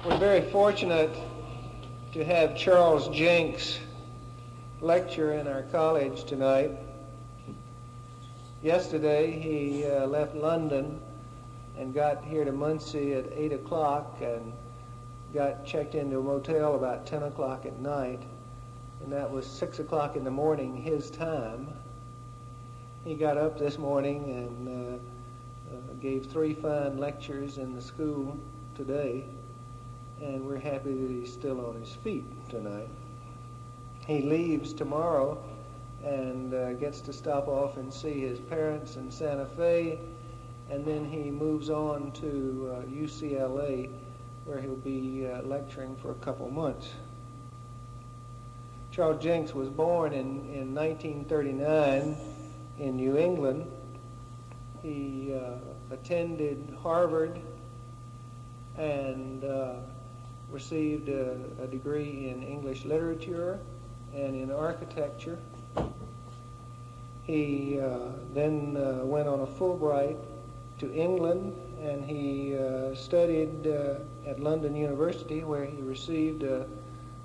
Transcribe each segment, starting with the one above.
We're very fortunate to have Charles Jencks lecture in our college tonight. Yesterday he left London and got here to Muncie at 8 o'clock and got checked into a motel about 10 o'clock at night, and that was 6 o'clock in the morning his time. He got up this morning and gave 3 fine lectures in the school today, and we're happy that he's still on his feet tonight. He leaves tomorrow and gets to stop off and see his parents in Santa Fe, and then he moves on to UCLA, where he'll be lecturing for a couple months. Charles Jencks was born in 1939 in New England. He attended Harvard and received a degree in English literature and in architecture. He then went on a Fulbright to England, and he studied at London University, where he received a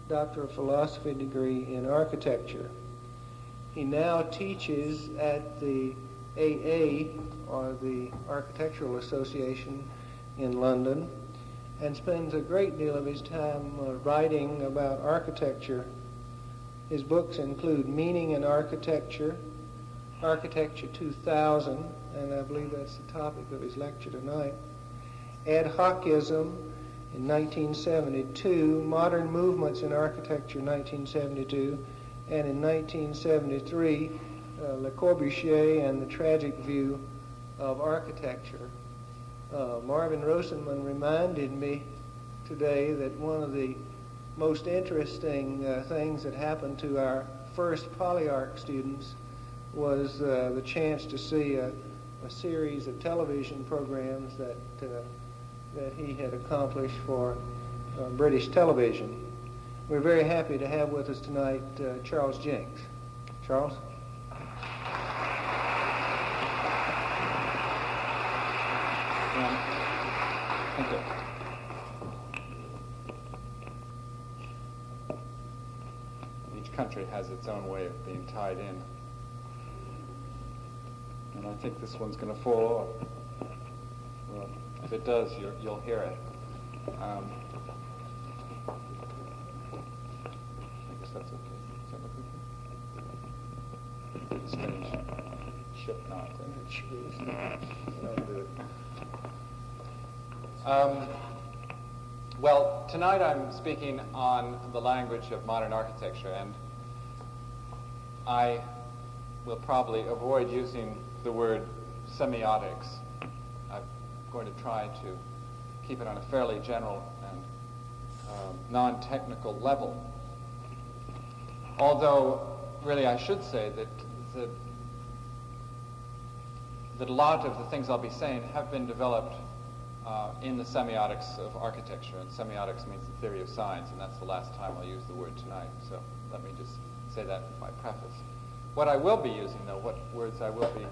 Doctor of Philosophy degree in architecture. He now teaches at the AA, or the Architectural Association in London, and spends a great deal of his time writing about architecture. His books include Meaning in Architecture, Architecture 2000, and I believe that's the topic of his lecture tonight, Ad Hocism in 1972, Modern Movements in Architecture 1972, and in 1973, Le Corbusier and the Tragic View of Architecture. Marvin Rosenman reminded me today that one of the most interesting things that happened to our first polyarch students was the chance to see a series of television programs that he had accomplished for British television. We're very happy to have with us tonight Charles Jencks. Charles? Thank you. Each country has its own way of being tied in. And I think this one's going to fall off. Well, if it does, you'll hear it. I guess that's okay. Is that okay? Strange ship knot. It sure is. That'll do it. Well, tonight I'm speaking on the language of modern architecture, and I will probably avoid using the word semiotics. I'm going to try to keep it on a fairly general and non-technical level. Although, really, I should say that a lot of the things I'll be saying have been developed in the semiotics of architecture, and semiotics means the theory of signs, and that's the last time I'll use the word tonight, so let me just say that in my preface. What I will be using, though, what words I will be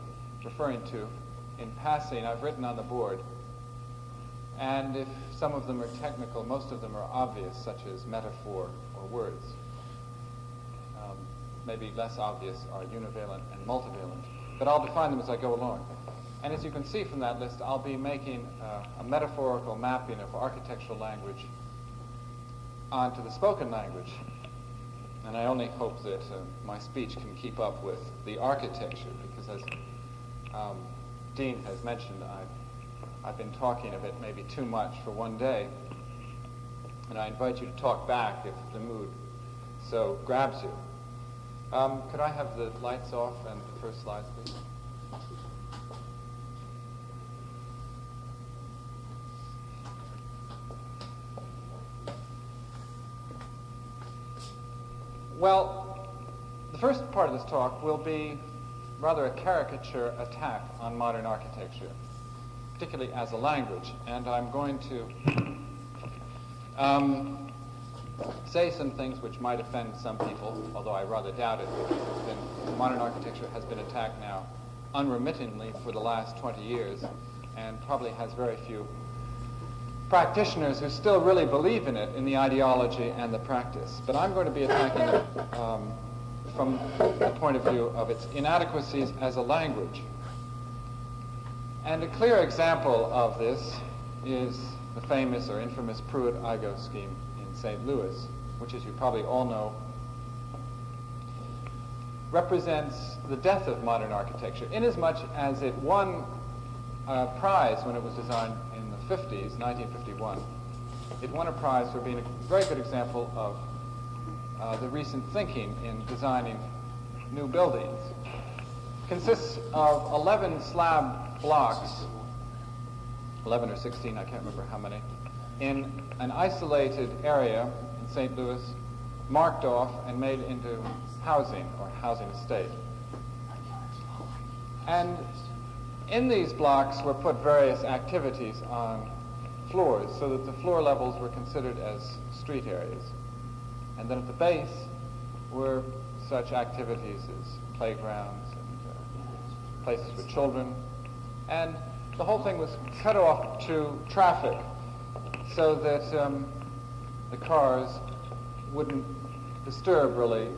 referring to in passing, I've written on the board, and if some of them are technical, most of them are obvious, such as metaphor or words. Maybe less obvious are univalent and multivalent, but I'll define them as I go along. And as you can see from that list, I'll be making a metaphorical mapping of architectural language onto the spoken language. And I only hope that my speech can keep up with the architecture, because as Dean has mentioned, I've been talking a bit, maybe too much for one day. And I invite you to talk back if the mood so grabs you. Could I have the lights off and the first slides, please? Well, the first part of this talk will be rather a caricature attack on modern architecture, particularly as a language. And I'm going to say some things which might offend some people, although I rather doubt it, because modern architecture has been attacked now unremittingly for the last 20 years, and probably has very few practitioners who still really believe in it, in the ideology and the practice. But I'm going to be attacking it from the point of view of its inadequacies as a language. And a clear example of this is the famous or infamous Pruitt-Igoe scheme in St. Louis, which, as you probably all know, represents the death of modern architecture, inasmuch as it won a prize when it was designed in the 50s, 1951. It won a prize for being a very good example of the recent thinking in designing new buildings. It consists of 11 slab blocks, 11 or 16, I can't remember how many, in an isolated area in St. Louis, marked off and made into housing or housing estate. And in these blocks were put various activities on floors so that the floor levels were considered as street areas. And then at the base were such activities as playgrounds and places for children. And the whole thing was cut off to traffic so that the cars wouldn't disturb really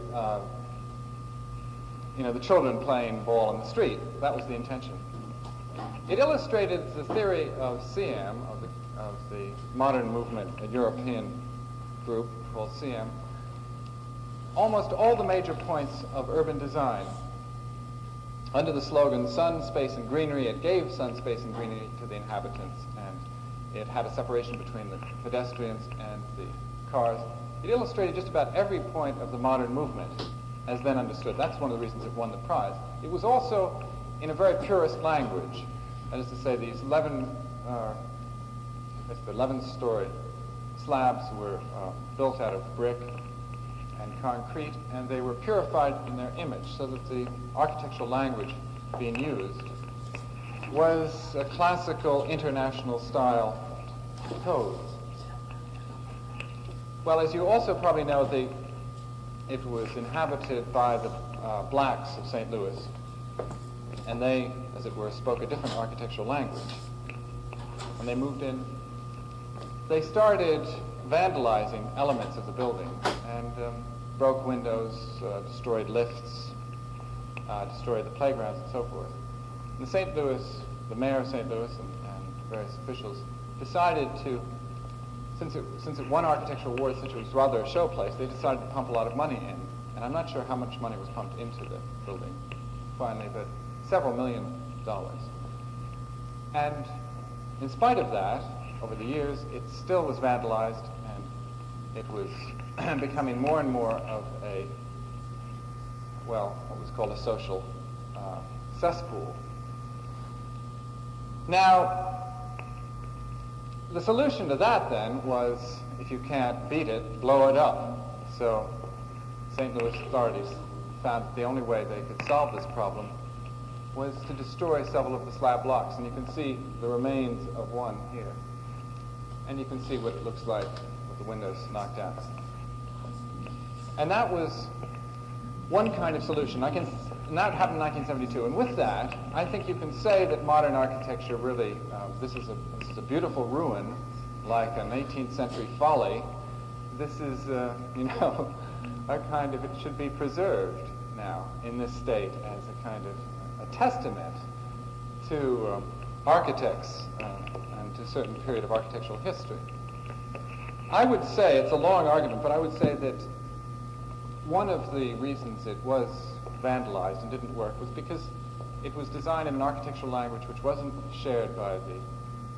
the children playing ball in the street. That was the intention. It illustrated the theory of CM, of the modern movement, a European group called CM, almost all the major points of urban design. Under the slogan, sun, space, and greenery, it gave sun, space, and greenery to the inhabitants, and it had a separation between the pedestrians and the cars. It illustrated just about every point of the modern movement as then understood. That's one of the reasons it won the prize. It was also in a very purist language. That is to say, these 11-story slabs were built out of brick and concrete, and they were purified in their image so that the architectural language being used was a classical international style code. Well, as you also probably know, it was inhabited by the blacks of St. Louis, and they, as it were, spoke a different architectural language. When they moved in, they started vandalizing elements of the building and broke windows, destroyed lifts, destroyed the playgrounds, and so forth. And St. Louis, the mayor of St. Louis and various officials decided to, since it won architectural awards, since it was rather a showplace, they decided to pump a lot of money in. And I'm not sure how much money was pumped into the building finally, but several $1 million. And in spite of that, over the years, it still was vandalized, and it was becoming more and more of what was called a social cesspool. Now, the solution to that then was, if you can't beat it, blow it up. So St. Louis authorities found that the only way they could solve this problem was to destroy several of the slab blocks. And you can see the remains of one here. And you can see what it looks like with the windows knocked out. And that was one kind of solution. And that happened in 1972. And with that, I think you can say that modern architecture really, this is a beautiful ruin, like an 18th century folly. This is, a kind of, it should be preserved now in this state as a kind of a testament to architects and to a certain period of architectural history. I would say, it's a long argument, but I would say that one of the reasons it was vandalized and didn't work was because it was designed in an architectural language which wasn't shared by the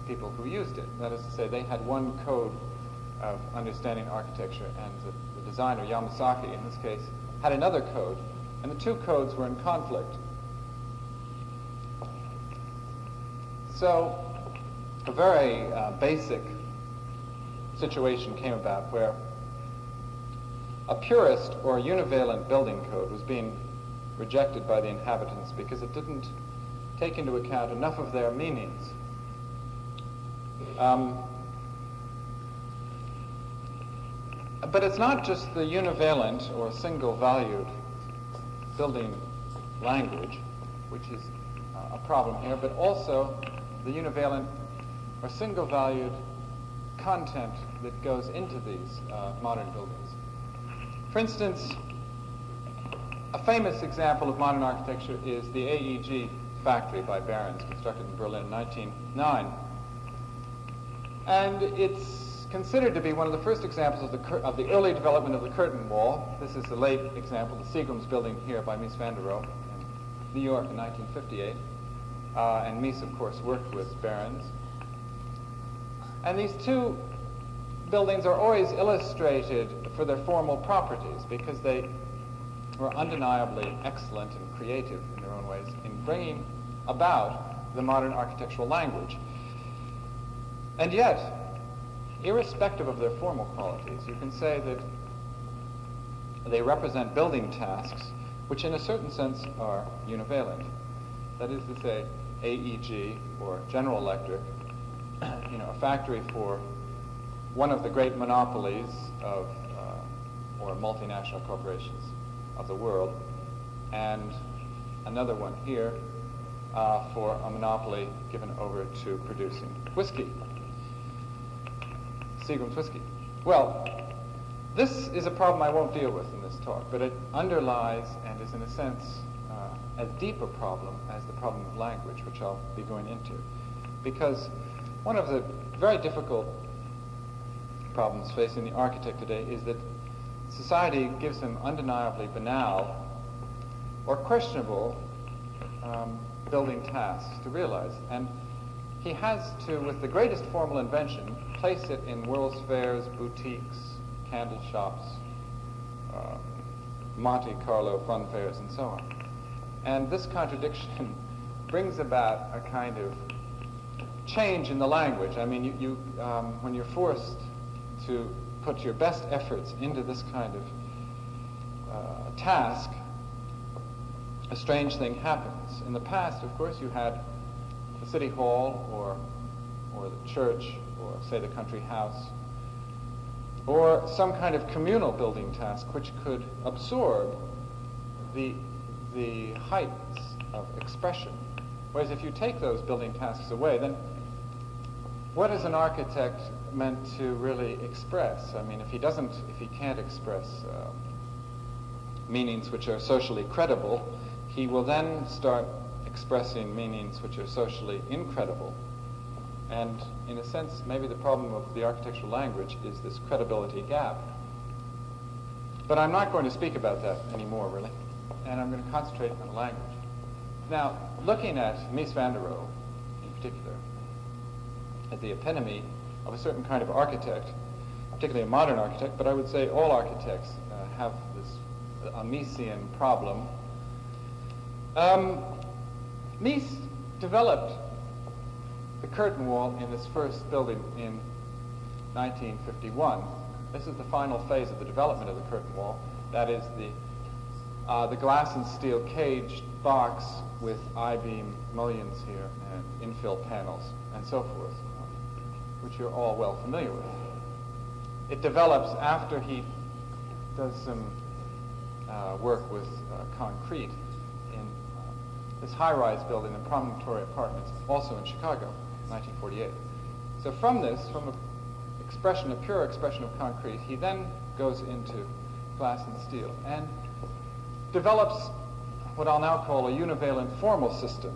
people who used it. That is to say, they had one code of understanding architecture, and the designer, Yamasaki, in this case, had another code, and the two codes were in conflict. So a very basic situation came about where a purist or univalent building code was being rejected by the inhabitants because it didn't take into account enough of their meanings. But it's not just the univalent or single-valued building language, which is a problem here, but also the univalent or single-valued content that goes into these modern buildings. For instance, a famous example of modern architecture is the AEG factory by Behrens, constructed in Berlin in 1909. And it's considered to be one of the first examples of the early development of the curtain wall. This is the late example, the Seagram's building here by Mies van der Rohe in New York in 1958. And Mies, of course, worked with Behrens. And these two buildings are always illustrated for their formal properties because they were undeniably excellent and creative in their own ways in bringing about the modern architectural language. And yet, irrespective of their formal qualities, you can say that they represent building tasks which in a certain sense are univalent. That is to say, AEG or General Electric, a factory for one of the great monopolies of or multinational corporations of the world, and another one here for a monopoly given over to producing whiskey, Seagram's whiskey. Well, this is a problem I won't deal with in this talk, but it underlies and is in a sense as deep a problem as the problem of language, which I'll be going into. Because one of the very difficult problems facing the architect today is that society gives him undeniably banal or questionable building tasks to realize. And he has to, with the greatest formal invention, place it in World's Fairs, boutiques, candle shops, Monte Carlo fun fairs, and so on. And this contradiction brings about a kind of change in the language. I mean, you when you're forced to put your best efforts into this kind of task, a strange thing happens. In the past, of course, you had the city hall or the church or, say, the country house, or some kind of communal building task which could absorb the heights of expression. Whereas if you take those building tasks away, then what is an architect meant to really express? I mean, if he can't express meanings which are socially credible, he will then start expressing meanings which are socially incredible. And in a sense, maybe the problem of the architectural language is this credibility gap. But I'm not going to speak about that anymore, really, and I'm going to concentrate on the language. Now, looking at Mies van der Rohe, in particular, as the epitome of a certain kind of architect, particularly a modern architect, but I would say all architects have this Miesian problem. Mies developed the curtain wall in this first building in 1951. This is the final phase of the development of the curtain wall. That is the glass and steel caged box with I-beam mullions here and infill panels and so forth, which you're all well familiar with. It develops after he does some work with concrete in this high-rise building, the Promontory Apartments, also in Chicago, 1948. So from this, from a pure expression of concrete, he then goes into glass and steel and develops what I'll now call a univalent formal system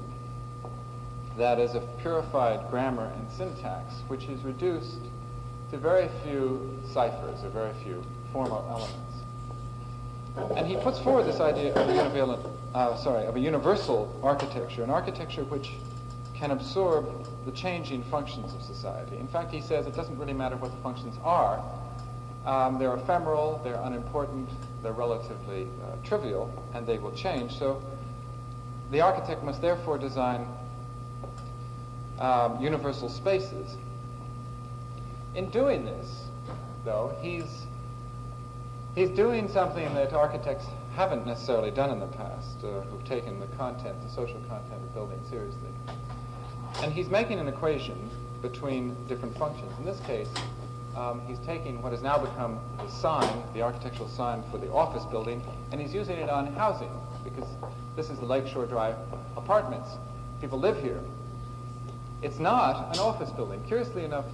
that is of purified grammar and syntax, which is reduced to very few ciphers or very few formal elements. And he puts forward this idea of a universal architecture, an architecture which can absorb the changing functions of society. In fact, he says it doesn't really matter what the functions are. They're ephemeral, they're unimportant, they're relatively trivial, and they will change. So the architect must therefore design universal spaces. In doing this, though, he's doing something that architects haven't necessarily done in the past, who've taken the social content of buildings seriously. And he's making an equation between different functions. In this case, he's taking what has now become the sign, the architectural sign for the office building, and he's using it on housing, because this is the Lakeshore Drive apartments. People live here. It's not an office building. Curiously enough,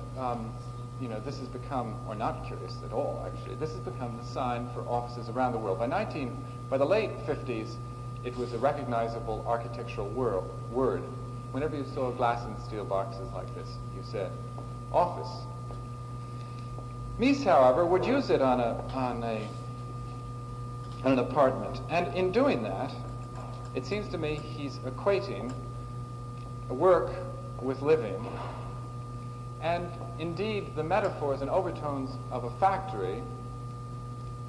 this has become, or not curious at all, actually, this has become the sign for offices around the world. By the late 50s, it was a recognizable architectural word. Whenever you saw glass and steel boxes like this, you said, office. Mies, however, would use it on an apartment. And in doing that, it seems to me he's equating work with living. And indeed, the metaphors and overtones of a factory,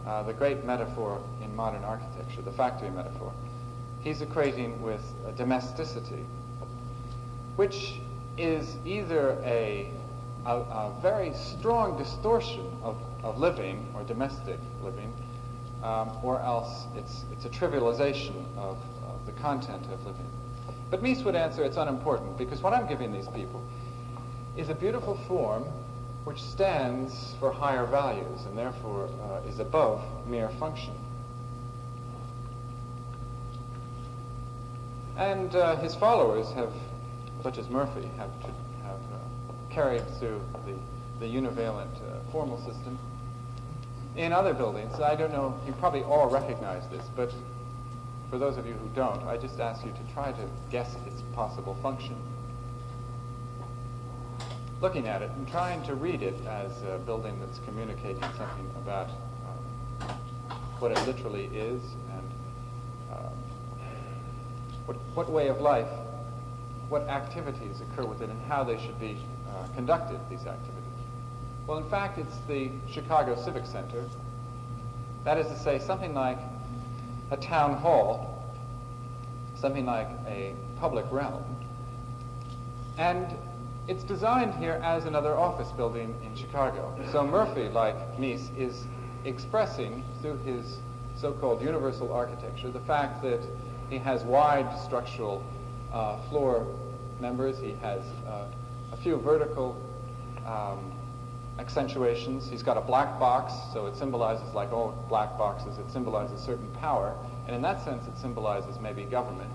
the great metaphor in modern architecture, the factory metaphor, he's equating with domesticity, which is either a very strong distortion of living, or domestic living, or else it's a trivialization of the content of living. But Mies would answer it's unimportant, because what I'm giving these people is a beautiful form which stands for higher values and therefore is above mere function. And his followers have, such as Murphy, have carried through the univalent formal system in other buildings. I don't know, you probably all recognize this, but for those of you who don't, I just ask you to try to guess its possible function. Looking at it and trying to read it as a building that's communicating something about what it literally is, and what way of life, what activities occur with it, and how they should be conducted, these activities. Well, in fact, it's the Chicago Civic Center. That is to say, something like a town hall, something like a public realm. And it's designed here as another office building in Chicago. So Murphy, like Mies, is expressing through his so-called universal architecture the fact that he has wide structural floor members. He has a few vertical accentuations. He's got a black box, so it symbolizes, like all black boxes, it symbolizes certain power. And in that sense, it symbolizes maybe government.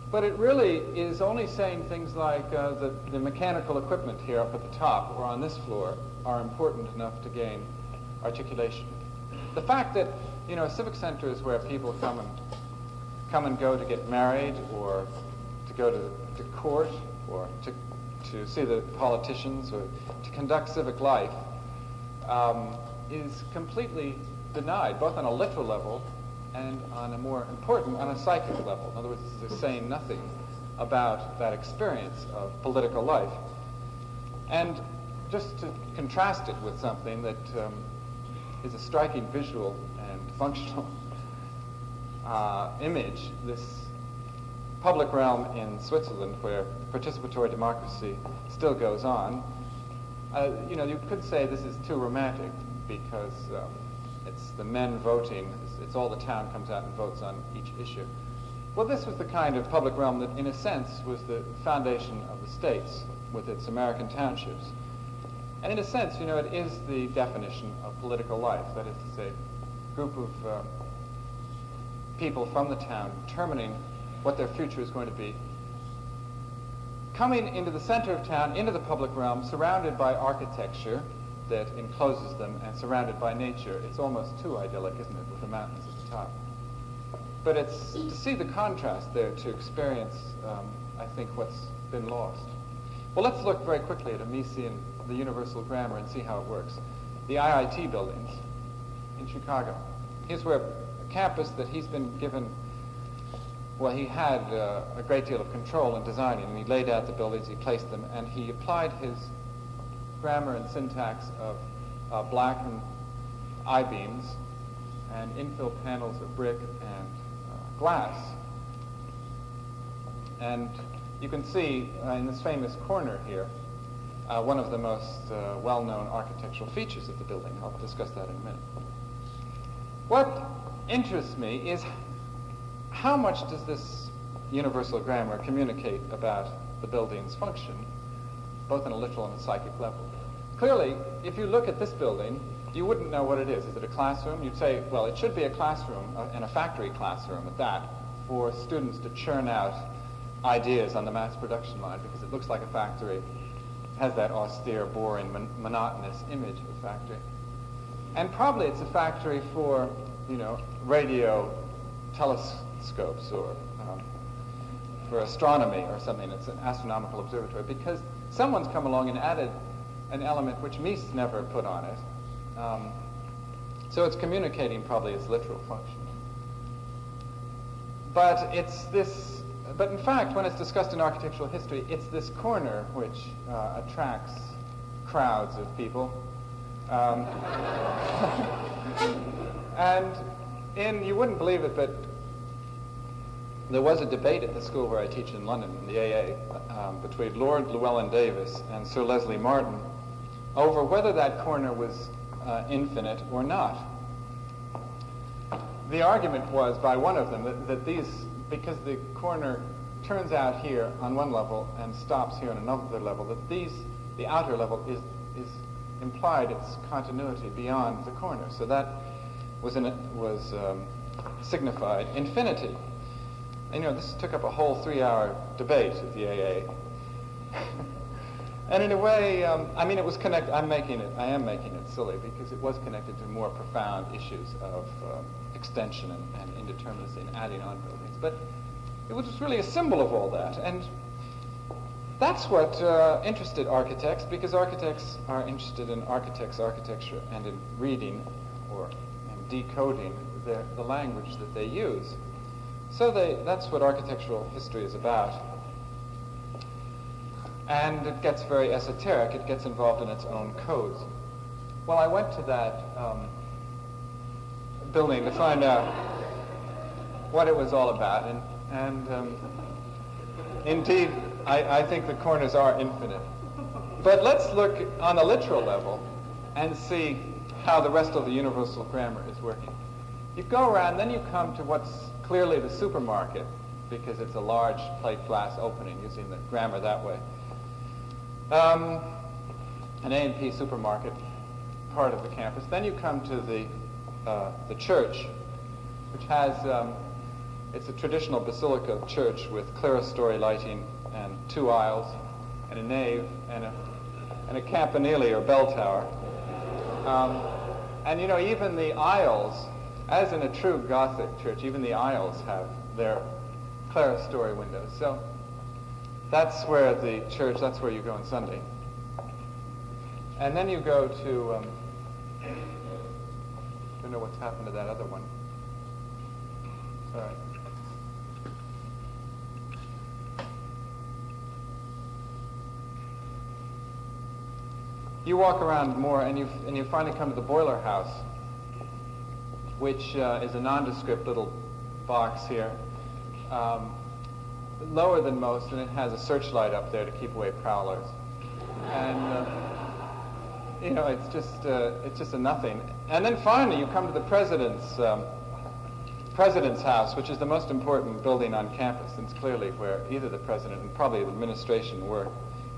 But it really is only saying things like the mechanical equipment here up at the top or on this floor are important enough to gain articulation. The fact that, a civic center is where people come and go to get married, or to go to court, or to see the politicians, or to conduct civic life, is completely denied, both on a literal level and on a more important, on a psychic level. In other words, this is saying nothing about that experience of political life. And just to contrast it with something that is a striking visual and functional image, this public realm in Switzerland where participatory democracy still goes on, you could say this is too romantic because it's the men voting. It's all the town comes out and votes on each issue. Well, this was the kind of public realm that, in a sense, was the foundation of the states with its American townships. And in a sense, it is the definition of political life. That is to say, a group of people from the town determining what their future is going to be, coming into the center of town, into the public realm, surrounded by architecture that encloses them and surrounded by nature. It's almost too idyllic, isn't it, with the mountains at the top? But it's to see the contrast there, to experience, I think, what's been lost. Well, let's look very quickly at Miesian, the universal grammar, and see how it works. The IIT buildings in Chicago. Here's where a campus that he's been given, well, he had a great deal of control in designing, and he laid out the buildings, he placed them, and he applied his grammar and syntax of blackened I-beams and infill panels of brick and glass. And you can see in this famous corner here one of the most well-known architectural features of the building. I'll discuss that in a minute. What interests me is how much does this universal grammar communicate about the building's function, both on a literal and a psychic level? Clearly, if you look at this building, you wouldn't know what it is. Is it a classroom? You'd say, well, it should be a classroom, and a factory classroom at that, for students to churn out ideas on the mass production line, because it looks like a factory. has that austere, boring, monotonous image of a factory. And probably it's a factory for, radio telescopes or for astronomy or something. It's an astronomical observatory because someone's come along and added an element which Mies never put on it. So it's communicating probably its literal function. But in fact, when it's discussed in architectural history, it's this corner which attracts crowds of people. And you wouldn't believe it, but there was a debate at the school where I teach in London, in the AA, between Lord Llewellyn Davis and Sir Leslie Martin over whether that corner was infinite or not. The argument was by one of them that because the corner turns out here on one level and stops here on another level, that the outer level is implied its continuity beyond the corner. So that was signified infinity. And this took up a whole 3-hour debate at the AA. And in a way, it was connected. I am making it silly because it was connected to more profound issues of extension and indeterminacy and adding on buildings. But it was just really a symbol of all that. And that's what interested architects, because architects are interested in architecture, and in reading and decoding the language that they use. So that's what architectural history is about. And it gets very esoteric. It gets involved in its own codes. Well, I went to that building to find out what it was all about. And indeed, I think the corners are infinite. But let's look on a literal level and see how the rest of the universal grammar is working. You go around, then you come to what's clearly the supermarket, because it's a large plate glass opening, using the grammar that way. An A&P supermarket, part of the campus. Then you come to the church, which has, it's a traditional basilica church with clerestory lighting and 2 aisles and a nave and a campanile or bell tower. And even the aisles, as in a true Gothic church, even the aisles have their clerestory windows. So that's where that's where you go on Sunday. And then you go to, don't know what's happened to that other one. Sorry. You walk around more, and you finally come to the boiler house, which is a nondescript little box here, lower than most, and it has a searchlight up there to keep away prowlers. And it's just a nothing. And then finally, you come to the president's house, which is the most important building on campus. And it's clearly where either the president and probably the administration work.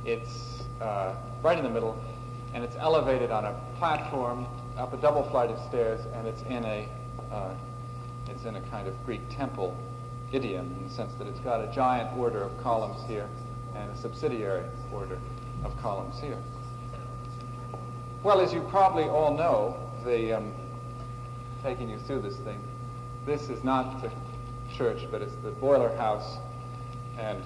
It's right in the middle, and it's elevated on a platform up a double flight of stairs, and it's in a kind of Greek temple idiom, in the sense that it's got a giant order of columns here and a subsidiary order of columns here. Well, as you probably all know, taking you through this thing, this is not the church, but it's the boiler house, and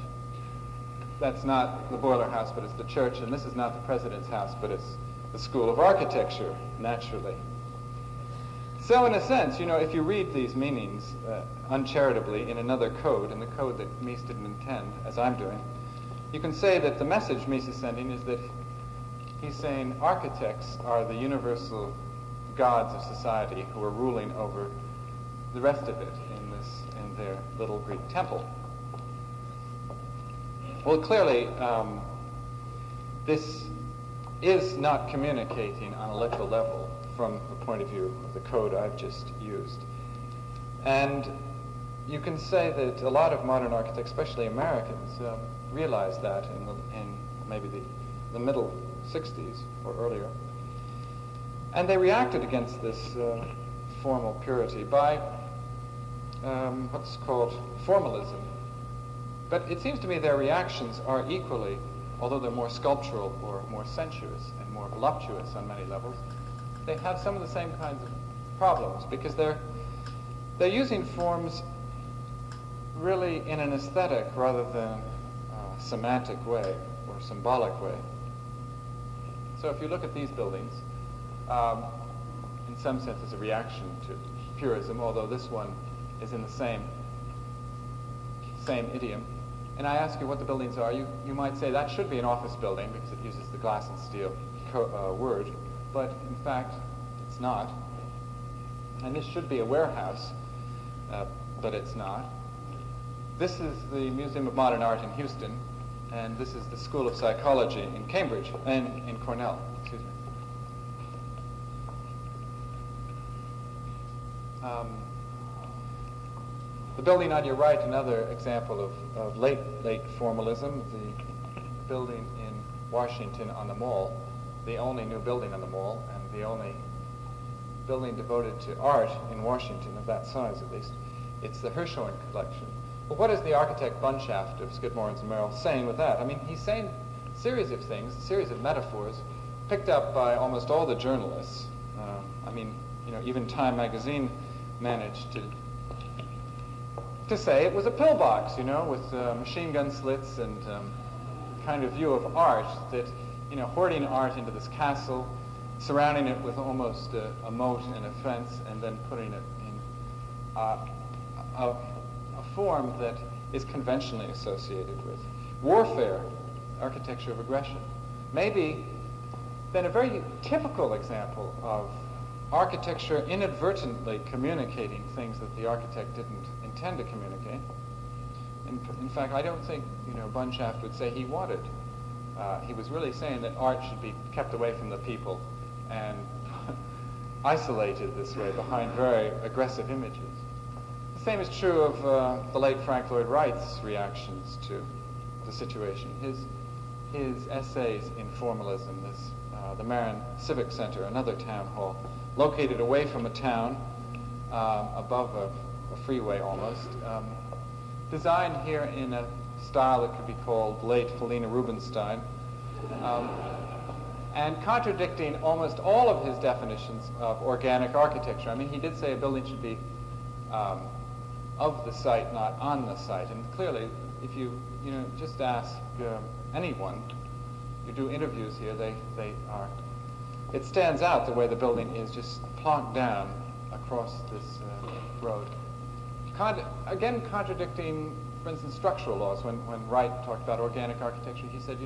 that's not the boiler house, but it's the church, and this is not the president's house, but it's the School of Architecture, naturally. So in a sense, if you read these meanings uncharitably in another code, in the code that Mies didn't intend, as I'm doing, you can say that the message Mies is sending is that he's saying architects are the universal gods of society who are ruling over the rest of it in their little Greek temple. Well, clearly, this is not communicating on a literal level from the point of view of the code I've just used. And you can say that a lot of modern architects, especially Americans, realized that in maybe the middle 60s or earlier. And they reacted against this formal purity by what's called formalism. But it seems to me their reactions are equally although they're more sculptural or more sensuous and more voluptuous on many levels, they have some of the same kinds of problems because they're using forms really in an aesthetic rather than a semantic way or symbolic way. So if you look at these buildings, in some sense it's a reaction to purism, although this one is in the same idiom. And I ask you what the buildings are, you might say that should be an office building because it uses the glass and steel word, but in fact it's not. And this should be a warehouse, but it's not. This is the Museum of Modern Art in Houston, and this is the School of Psychology in Cambridge, and in Cornell, excuse me. The building on your right, another example of late formalism, the building in Washington on the Mall, the only new building on the Mall, and the only building devoted to art in Washington, of that size at least. It's the Hirshhorn collection. Well, what is the architect Bunshaft of Skidmore and Merrill saying with that? I mean, he's saying a series of things, a series of metaphors, picked up by almost all the journalists. I mean, even Time magazine managed to say it was a pillbox, with machine gun slits and kind of view of art that, hoarding art into this castle, surrounding it with almost a moat and a fence, and then putting it in a form that is conventionally associated with warfare, architecture of aggression. Maybe then a very typical example of architecture inadvertently communicating things that the architect didn't intend to communicate. In fact, I don't think Bunshaft would say he wanted. He was really saying that art should be kept away from the people and isolated this way behind very aggressive images. The same is true of the late Frank Lloyd Wright's reactions to the situation. His essays in formalism, the Marin Civic Center, another town hall, located away from a town, above a freeway almost, designed here in a style that could be called late Helena Rubinstein, and contradicting almost all of his definitions of organic architecture. I mean, he did say a building should be of the site, not on the site. And clearly, if you just ask anyone, you do interviews here, they are. It stands out the way the building is just plonked down across this road. Again, contradicting, for instance, structural laws. When Wright talked about organic architecture, he said,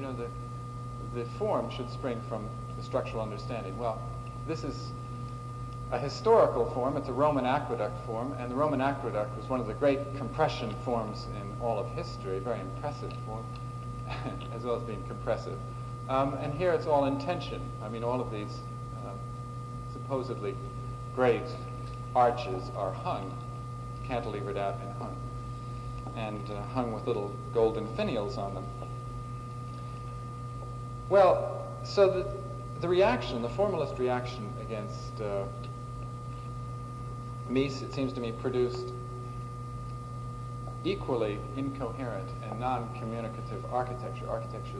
the form should spring from the structural understanding. Well, this is a historical form. It's a Roman aqueduct form, and the Roman aqueduct was one of the great compression forms in all of history, very impressive form, as well as being compressive. And here it's all in tension. I mean, all of these supposedly great arches are hung, cantilevered out and hung, and hung with little golden finials on them. Well, so the reaction, the formalist reaction against Mies, it seems to me, produced equally incoherent and non-communicative architecture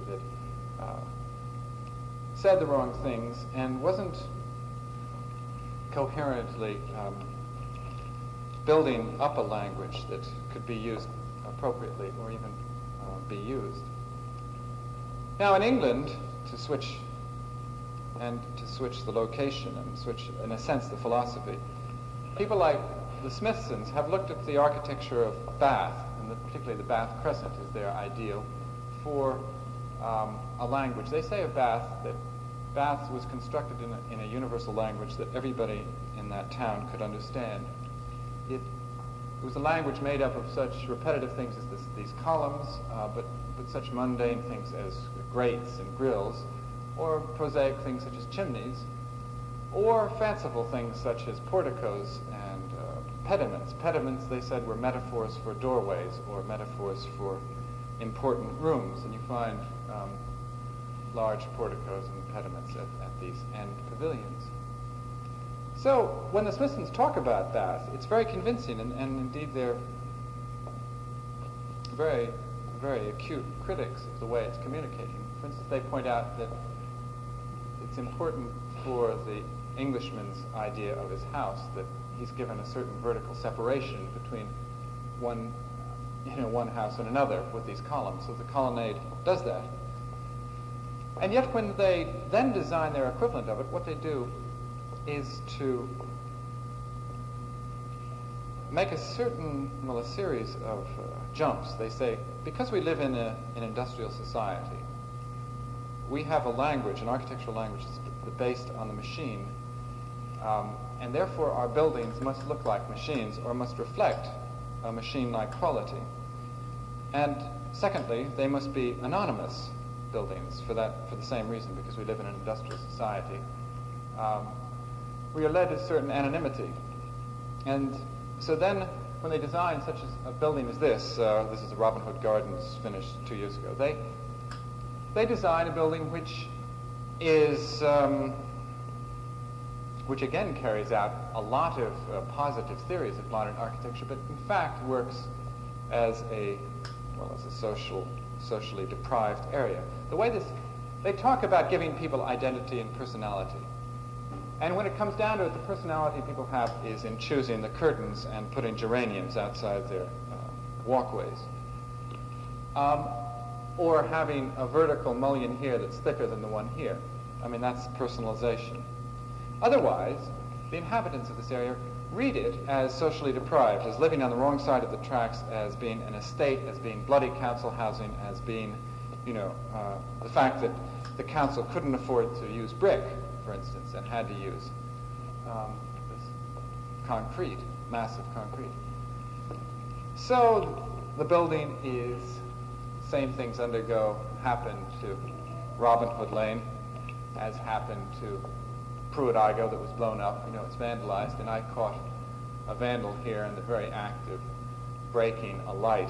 that said the wrong things and wasn't coherently building up a language that could be used appropriately or even be used. Now in England, to switch the location and switch, in a sense, the philosophy, people like the Smithsons have looked at the architecture of Bath, and particularly the Bath Crescent is their ideal for a language. They say of Bath that Bath was constructed in a universal language that everybody in that town could understand. It was a language made up of such repetitive things as these columns, but such mundane things as grates and grills, or prosaic things such as chimneys, or fanciful things such as porticos and pediments. Pediments, they said, were metaphors for doorways or metaphors for important rooms, and you find large porticos and pediments at these end pavilions. So when the Smithsons talk about Bath, it's very convincing, and indeed they're very very acute critics of the way it's communicating. For instance, they point out that it's important for the Englishman's idea of his house that he's given a certain vertical separation between one house and another with these columns. So the colonnade does that. And yet when they then design their equivalent of it, what they do is to make a series of jumps. They say, because we live in an industrial society, we have a language, an architectural language that's based on the machine, and therefore our buildings must look like machines or must reflect a machine-like quality. And secondly, they must be anonymous buildings for the same reason, because we live in an industrial society. We are led to certain anonymity. And so then, when they design such a building as this is the Robin Hood Gardens finished 2 years ago, they design a building which is, which again carries out a lot of positive theories of modern architecture, but in fact works as a socially deprived area. The way they talk about giving people identity and personality. And when it comes down to it, the personality people have is in choosing the curtains and putting geraniums outside their walkways. Or having a vertical mullion here that's thicker than the one here. I mean, that's personalization. Otherwise, the inhabitants of this area read it as socially deprived, as living on the wrong side of the tracks, as being an estate, as being bloody council housing, as being, the fact that the council couldn't afford to use brick, for instance, and had to use this concrete, massive concrete. So the building is, same things happen to Robin Hood Lane as happened to Pruitt-Igoe that was blown up. It's vandalized, and I caught a vandal here in the very act of breaking a light.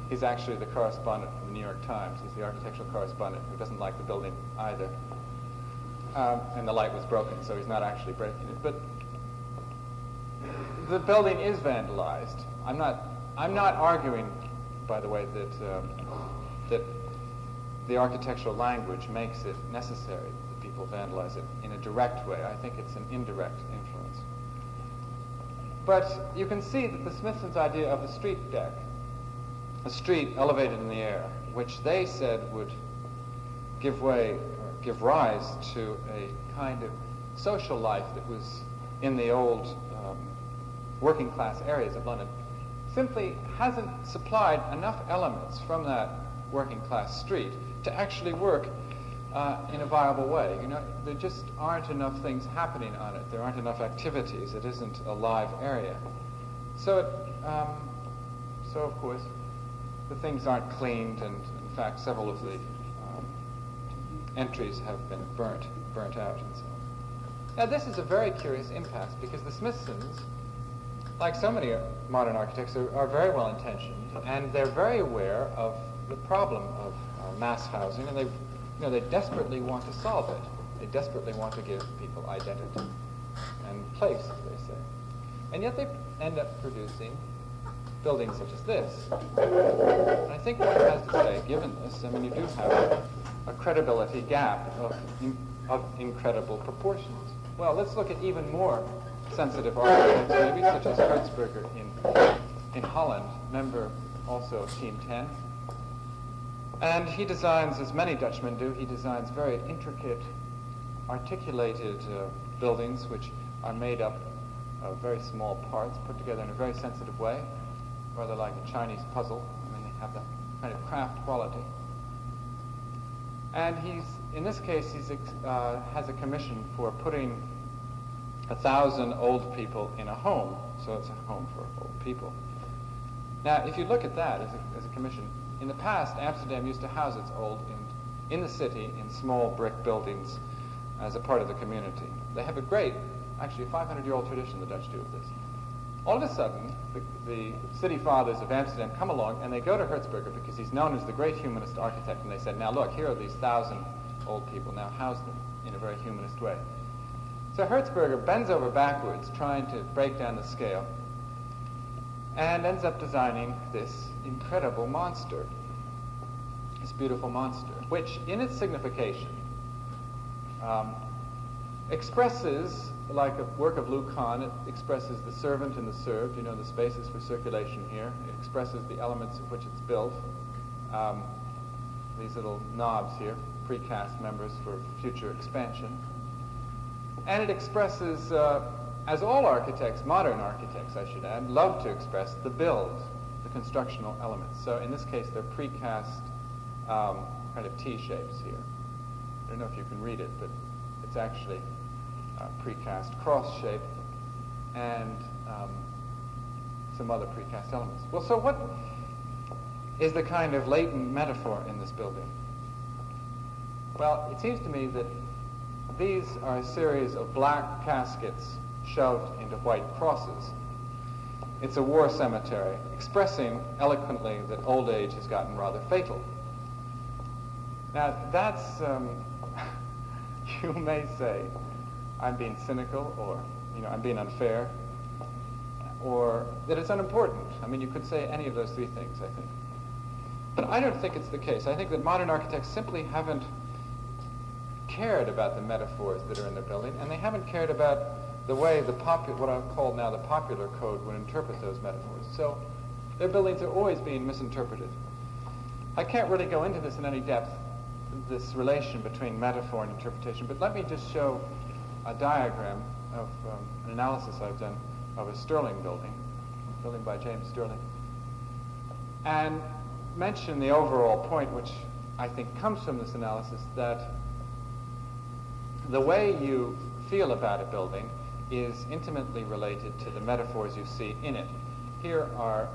He's actually the correspondent from the New York Times. He's the architectural correspondent who doesn't like the building either. And the light was broken, so he's not actually breaking it. But the building is vandalized. I'm not arguing, by the way, that the architectural language makes it necessary that people vandalize it in a direct way. I think it's an indirect influence. But you can see that the Smithsons' idea of the street deck, a street elevated in the air, which they said would give rise to a kind of social life that was in the old working class areas of London, simply hasn't supplied enough elements from that working class street to actually work in a viable way. There just aren't enough things happening on it. There aren't enough activities. It isn't a live area. So of course, the things aren't cleaned, and in fact, several of the entries have been burnt out and so on. Now, this is a very curious impasse, because the Smithsons, like so many modern architects, are very well intentioned, and they're very aware of the problem of mass housing, and they desperately want to solve it. They desperately want to give people identity and place, as they say. And yet they end up producing buildings such as this. And I think one has to say, given this, you do have a credibility gap of incredible proportions. Well, let's look at even more sensitive architects, maybe, such as Hertzberger in Holland, member also of Team 10. And he designs, as many Dutchmen do, he designs very intricate, articulated buildings which are made up of very small parts put together in a very sensitive way, rather like a Chinese puzzle. They have that kind of craft quality. And in this case, has a commission for putting 1,000 old people in a home, so it's a home for old people. Now, if you look at that as a commission, in the past, Amsterdam used to house its old in the city in small brick buildings as a part of the community. They have a great, actually a 500-year-old tradition, the Dutch do of this. All of a sudden, the city fathers of Amsterdam come along, and they go to Hertzberger because he's known as the great humanist architect, and they said, now look, here are these 1,000 old people, now house them in a very humanist way. So Hertzberger bends over backwards trying to break down the scale, and ends up designing this incredible monster, this beautiful monster, which in its signification expresses, like a work of Louis Kahn, it expresses the servant and the served, the spaces for circulation here. It expresses the elements of which it's built, these little knobs here, precast members for future expansion. And it expresses, as all architects, modern architects I should add, love to express the build, the constructional elements. So in this case they're precast kind of T-shapes here. I don't know if you can read it, but it's actually precast cross shape and some other precast elements. Well, so what is the kind of latent metaphor in this building? Well, it seems to me that these are a series of black caskets shoved into white crosses. It's a war cemetery, expressing eloquently that old age has gotten rather fatal. Now, that's, you may say, I'm being cynical, or, I'm being unfair, or that it's unimportant. I mean, you could say any of those three things, I think. But I don't think it's the case. I think that modern architects simply haven't cared about the metaphors that are in their building, and they haven't cared about the way what I've called now the popular code would interpret those metaphors. So their buildings are always being misinterpreted. I can't really go into this in any depth, this relation between metaphor and interpretation, but let me just show a diagram of an analysis I've done of a Sterling building by James Sterling, and mention the overall point, which I think comes from this analysis, that the way you feel about a building is intimately related to the metaphors you see in it. Here are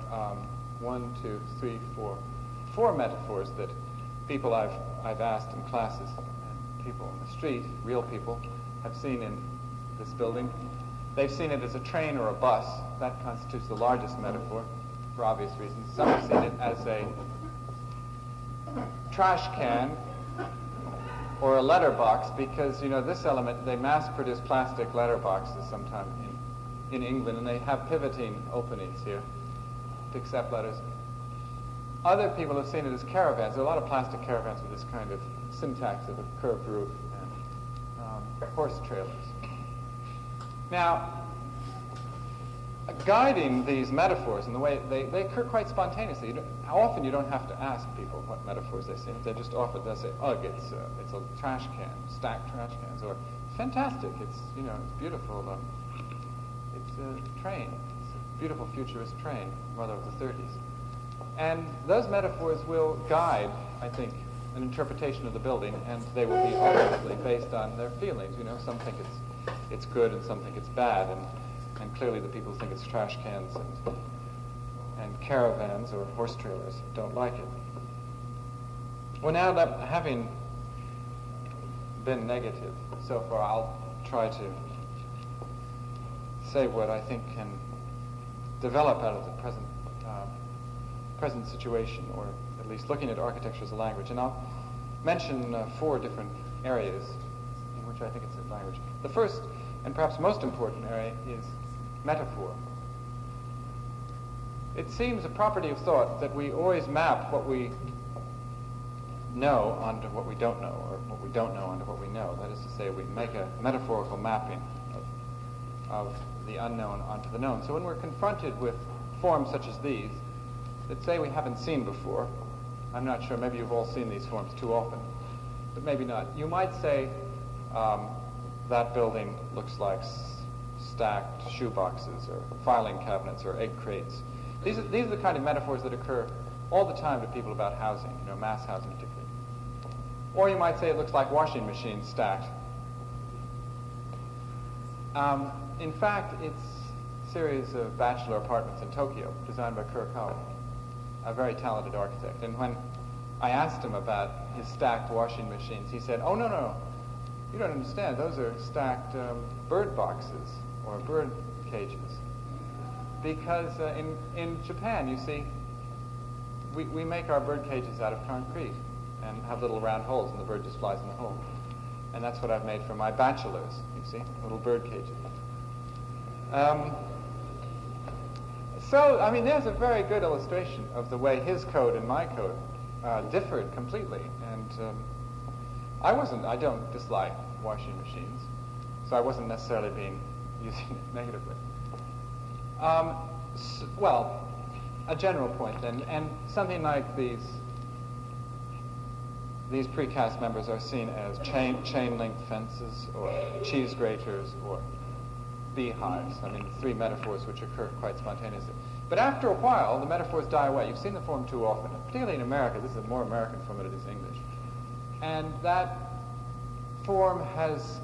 4 metaphors that people I've asked in classes and people on the street, real people, have seen in this building. They've seen it as a train or a bus. That constitutes the largest metaphor for obvious reasons. Some have seen it as a trash can or a letterbox, because this element, they mass-produce plastic letterboxes sometime in England, and they have pivoting openings here to accept letters. Other people have seen it as caravans. There are a lot of plastic caravans with this kind of syntax of a curved roof and horse trailers. Now, guiding these metaphors in the way they occur quite spontaneously. Often you don't have to ask people what metaphors they see. They just often they'll say, "Ugh, it's a trash can, stacked trash cans," or "Fantastic, it's beautiful. It's a train. It's a beautiful futurist train, mother of the 30s." And those metaphors will guide, I think, an interpretation of the building, and they will be ultimately based on their feelings. Some think it's good, and some think it's bad, and clearly the people who think it's trash cans and caravans or horse trailers don't like it. Well, now that having been negative so far, I'll try to say what I think can develop out of the present situation, or at least looking at architecture as a language. And I'll mention 4 different areas in which I think it's a language. The first, and perhaps most important area, is metaphor. It seems a property of thought that we always map what we know onto what we don't know, or what we don't know onto what we know. That is to say, we make a metaphorical mapping of the unknown onto the known. So when we're confronted with forms such as these, that say we haven't seen before, I'm not sure, maybe you've all seen these forms too often, but maybe not. You might say, that building looks like stacked shoe boxes, or filing cabinets, or egg crates. These are the kind of metaphors that occur all the time to people about housing, mass housing particularly. Or you might say it looks like washing machines stacked. In fact, it's a series of bachelor apartments in Tokyo, designed by Kurokawa, a very talented architect. And when I asked him about his stacked washing machines, he said, "Oh, no, you don't understand. Those are stacked bird boxes or bird cages." Because in Japan, you see, we make our bird cages out of concrete and have little round holes, and the bird just flies in the hole. And that's what I've made for my bachelors, you see, little bird cages. So, I mean, there's a very good illustration of the way his code and my code differed completely. And I don't dislike washing machines, so I wasn't necessarily using it negatively. Well, a general point then, and something like these precast members are seen as chain link fences or cheese graters or beehives. I mean, three metaphors which occur quite spontaneously. But after a while, the metaphors die away. You've seen the form too often, particularly in America. This is a more American form than it is English. And that form has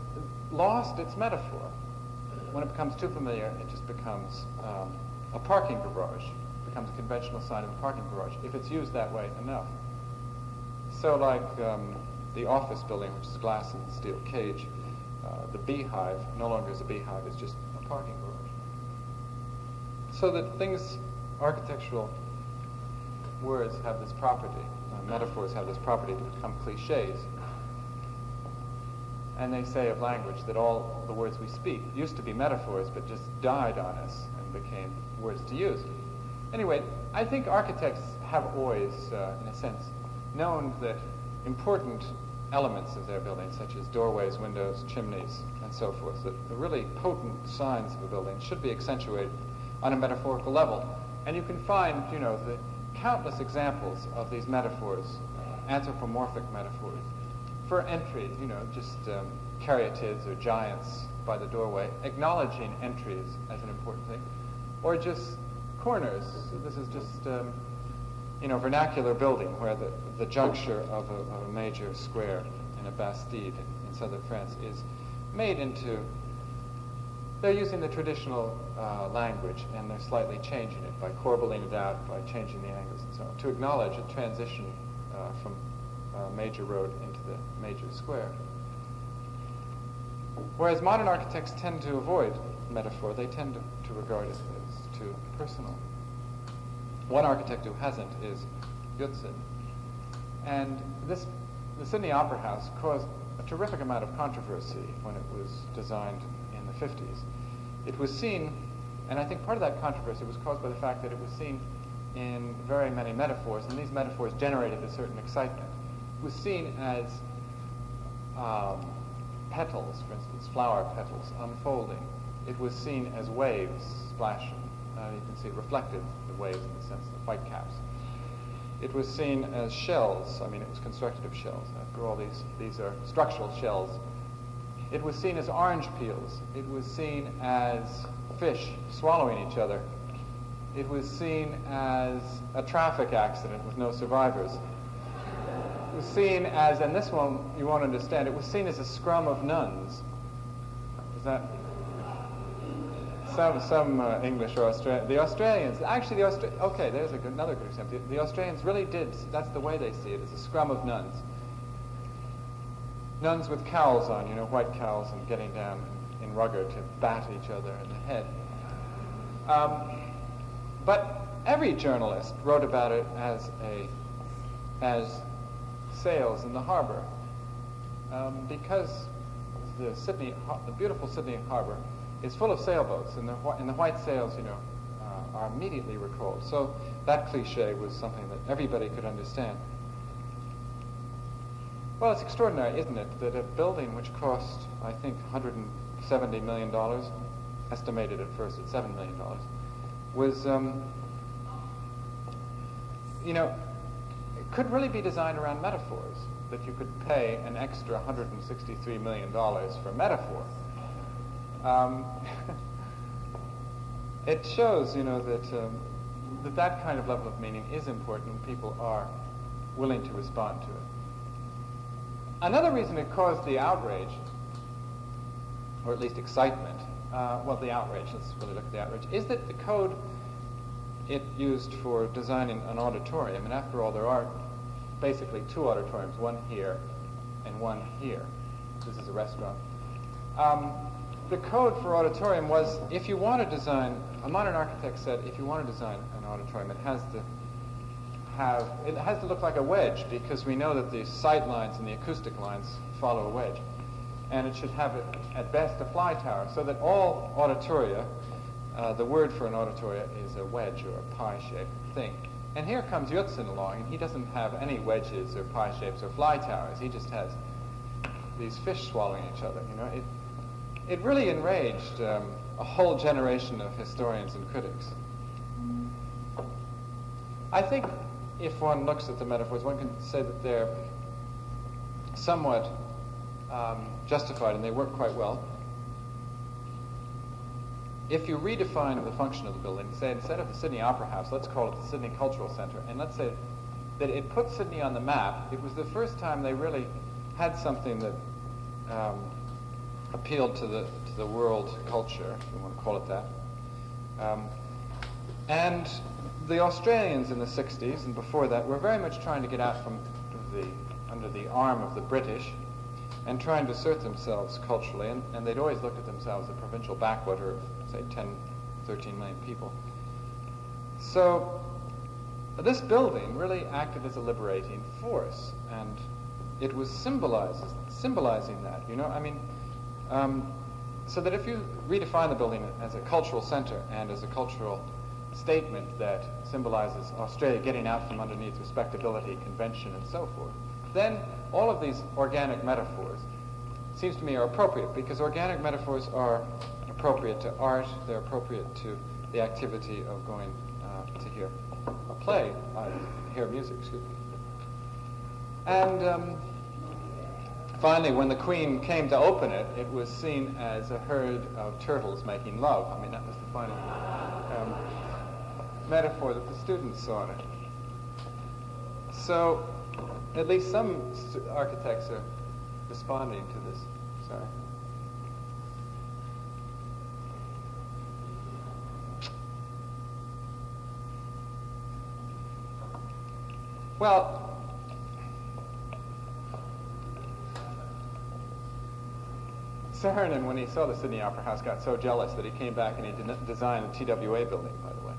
lost its metaphor. When it becomes too familiar, it just becomes a parking garage. It becomes a conventional sign of a parking garage, if it's used that way enough. So like the office building, which is glass and steel cage, the beehive no longer is a beehive, it's just a parking garage. So that things, architectural words have this property, metaphors have this property to become cliches. And they say of language that all the words we speak used to be metaphors, but just died on us and became words to use. Anyway, I think architects have always, in a sense, known that important elements of their building, such as doorways, windows, chimneys, and so forth, that the really potent signs of a building should be accentuated on a metaphorical level. And you can find, the countless examples of these metaphors, anthropomorphic metaphors, for entries, just caryatids or giants by the doorway, acknowledging entries as an important thing, or just corners. So this is just, vernacular building where the juncture of a major square in a Bastide in southern France is made into, they're using the traditional language and they're slightly changing it by corbelling it out, by changing the angles and so on, to acknowledge a transition from major road into the major square. Whereas modern architects tend to avoid metaphor, they tend to regard it as too personal. One architect who hasn't is Utzon. And the Sydney Opera House caused a terrific amount of controversy when it was designed in the 50s. It was seen, and I think part of that controversy was caused by the fact that it was seen in very many metaphors, and these metaphors generated a certain excitement. It was seen as petals, for instance, flower petals unfolding. It was seen as waves splashing. You can see it reflected the waves in the sense of the white caps. It was seen as shells. I mean, it was constructed of shells. After all, these are structural shells. It was seen as orange peels. It was seen as fish swallowing each other. It was seen as a traffic accident with no survivors. It was seen as, and this one you won't understand, it was seen as a scrum of nuns. Is that some English or Australian? The Australians, actually okay, there's another good example. The Australians really did, that's the way they see it, as a scrum of nuns. Nuns with cowls on, white cowls, and getting down in rugger to bat each other in the head. But every journalist wrote about it as sails in the harbor, because the beautiful Sydney harbor is full of sailboats, and the white sails, are immediately recalled. So that cliche was something that everybody could understand. Well, it's extraordinary, isn't it, that a building which cost, I think, $170 million, estimated at first at $7 million, was, it could really be designed around metaphors, that you could pay an extra $163 million for metaphor. It shows, that kind of level of meaning is important and people are willing to respond to it. Another reason it caused the outrage, or at least excitement, the outrage, let's really look at the outrage, is that the code it used for designing an auditorium, and after all there are basically two auditoriums, one here and one here. This is a restaurant. The code for auditorium was, if you want to design, a modern architect said, if you want to design an auditorium, it has to look like a wedge, because we know that the sight lines and the acoustic lines follow a wedge. And it should have, at best, a fly tower, so that all auditoria the word for an auditoria is a wedge or a pie-shaped thing. And here comes Judson along, and he doesn't have any wedges or pie shapes or fly towers. He just has these fish swallowing each other. You know, it really enraged a whole generation of historians and critics. I think if one looks at the metaphors, one can say that they're somewhat justified, and they work quite well. If you redefine the function of the building, say instead of the Sydney Opera House, let's call it the Sydney Cultural Centre, and let's say that it put Sydney on the map. It was the first time they really had something that appealed to the world culture, if you want to call it that. And the Australians in the 60s and before that were very much trying to get out from under the arm of the British and trying to assert themselves culturally, and they'd always looked at themselves as a provincial backwater of, say, 10, 13 million people. So this building really acted as a liberating force, and it was symbolizing that, you know, I mean, so that if you redefine the building as a cultural center and as a cultural statement that symbolizes Australia getting out from underneath respectability, convention, and so forth, then all of these organic metaphors, seems to me, are appropriate, because organic metaphors are appropriate to art, they're appropriate to the activity of going to hear a play, hear music, excuse me. And finally, when the Queen came to open it, it was seen as a herd of turtles making love. I mean, that was the final metaphor that the students saw in it. So, at least some architects are responding to this. Sorry. Well, Saarinen, when he saw the Sydney Opera House, got so jealous that he came back and he designed the TWA building, by the way.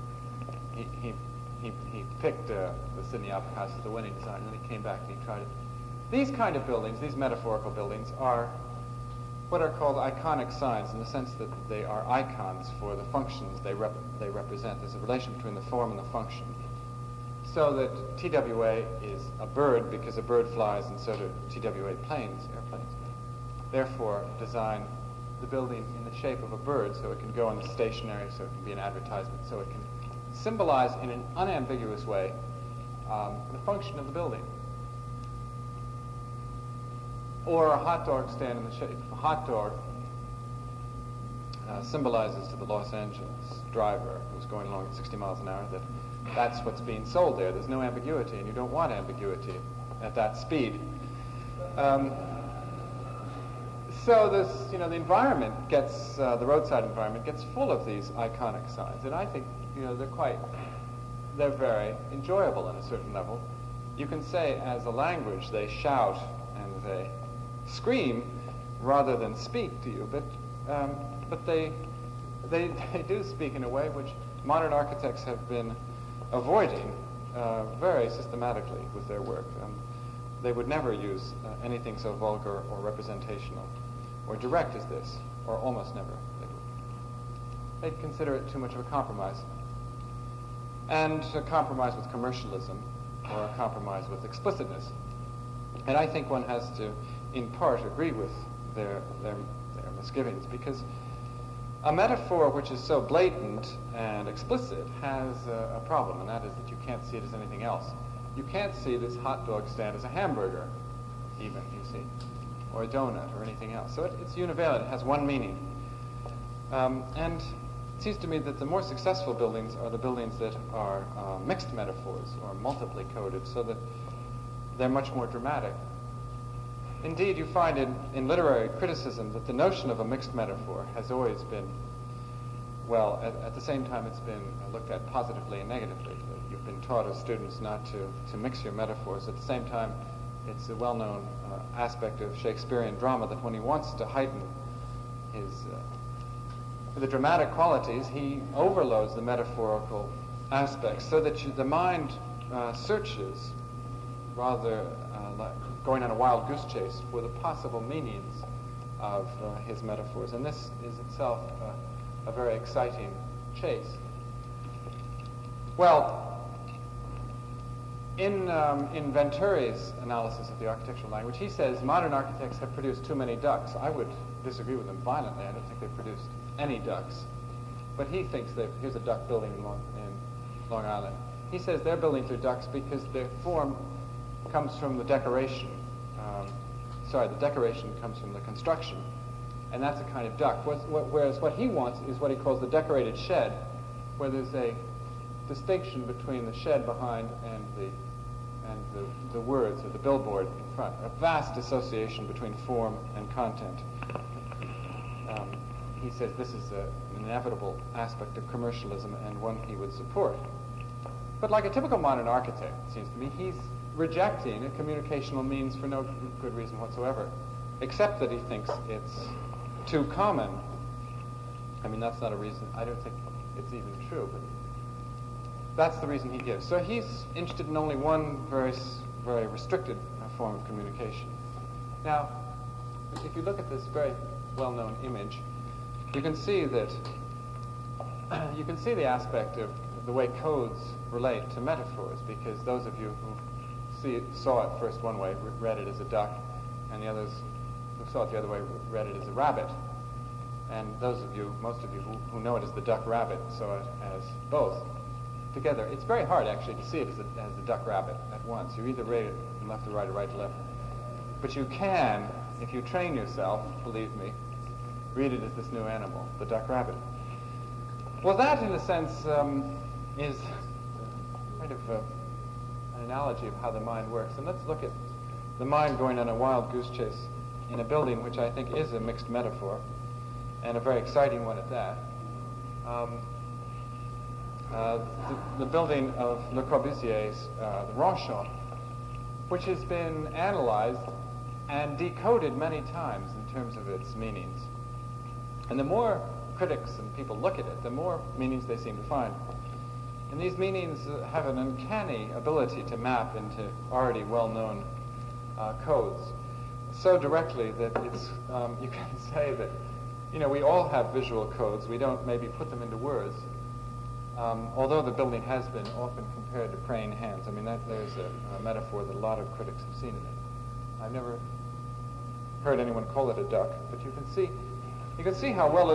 He picked the Sydney Opera House as the winning design, and then he came back and he tried it. These kind of buildings, these metaphorical buildings, are what are called iconic signs in the sense that they are icons for the functions they represent. There's a relation between the form and the function. So that TWA is a bird because a bird flies, and so do TWA airplanes. Therefore, design the building in the shape of a bird so it can go on the stationery, so it can be an advertisement, so it can symbolize in an unambiguous way the function of the building. Or a hot dog stand in the shape. A hot dog symbolizes to the Los Angeles driver who's going along at 60 miles an hour that that's what's being sold there. There's no ambiguity, and you don't want ambiguity at that speed. So this, the environment gets, the roadside environment gets full of these iconic signs, and I think, they're very enjoyable on a certain level. You can say, as a language, they shout and they scream rather than speak to you, but they do speak in a way which modern architects have been avoiding very systematically with their work. They would never use anything so vulgar or representational or direct as this, or almost never. They'd consider it too much of a compromise. And a compromise with commercialism, or a compromise with explicitness. And I think one has to, in part, agree with their misgivings, because a metaphor which is so blatant and explicit has a problem, and that is that you can't see it as anything else. You can't see this hot dog stand as a hamburger, even, you see, or a donut, or anything else. So it's univalent, it has one meaning. And it seems to me that the more successful buildings are the buildings that are mixed metaphors, or multiply coded, so that they're much more dramatic. Indeed, you find in literary criticism that the notion of a mixed metaphor has always been, well, at the same time it's been looked at positively and negatively. You've been taught as students not to mix your metaphors. At the same time, it's a well-known aspect of Shakespearean drama that when he wants to heighten the dramatic qualities, he overloads the metaphorical aspects so that the mind searches rather like going on a wild goose chase for the possible meanings of his metaphors. And this is itself a very exciting chase. Well, in Venturi's analysis of the architectural language, he says modern architects have produced too many ducks. I would disagree with him violently. I don't think they've produced any ducks. But he thinks that here's a duck building in Long Island. He says they're building through ducks because their form comes from the decoration. The decoration comes from the construction. And that's a kind of duck. Whereas what he wants is what he calls the decorated shed, where there's a distinction between the shed behind and the words or the billboard in front. A vast dissociation between form and content. He says this is an inevitable aspect of commercialism and one he would support. But like a typical modern architect, it seems to me, he's rejecting a communicational means for no good reason whatsoever, except that he thinks it's too common. I mean, that's not a reason. I don't think it's even true, but that's the reason he gives. So he's interested in only one very restricted form of communication. Now, if you look at this very well-known image, you can see that the aspect of the way codes relate to metaphors, because those of you who saw it first one way read it as a duck, and the others who saw it the other way read it as a rabbit. And most of you who know it as the duck-rabbit saw it as both together. It's very hard, actually, to see it as the duck-rabbit at once. You either read it from left to right or right to left. But you can, if you train yourself, believe me, read it as this new animal, the duck-rabbit. Well, that, in a sense, is kind of an analogy of how the mind works. And let's look at the mind going on a wild goose chase in a building which I think is a mixed metaphor, and a very exciting one at that. The building of Le Corbusier's, the Ronchamp, which has been analyzed and decoded many times in terms of its meanings. And the more critics and people look at it, the more meanings they seem to find. And these meanings have an uncanny ability to map into already well-known codes so directly that it's, you can say that, we all have visual codes. We don't maybe put them into words, although the building has been often compared to praying hands. I mean, there's a metaphor that a lot of critics have seen in it. I've never heard anyone call it a duck, but you can see how well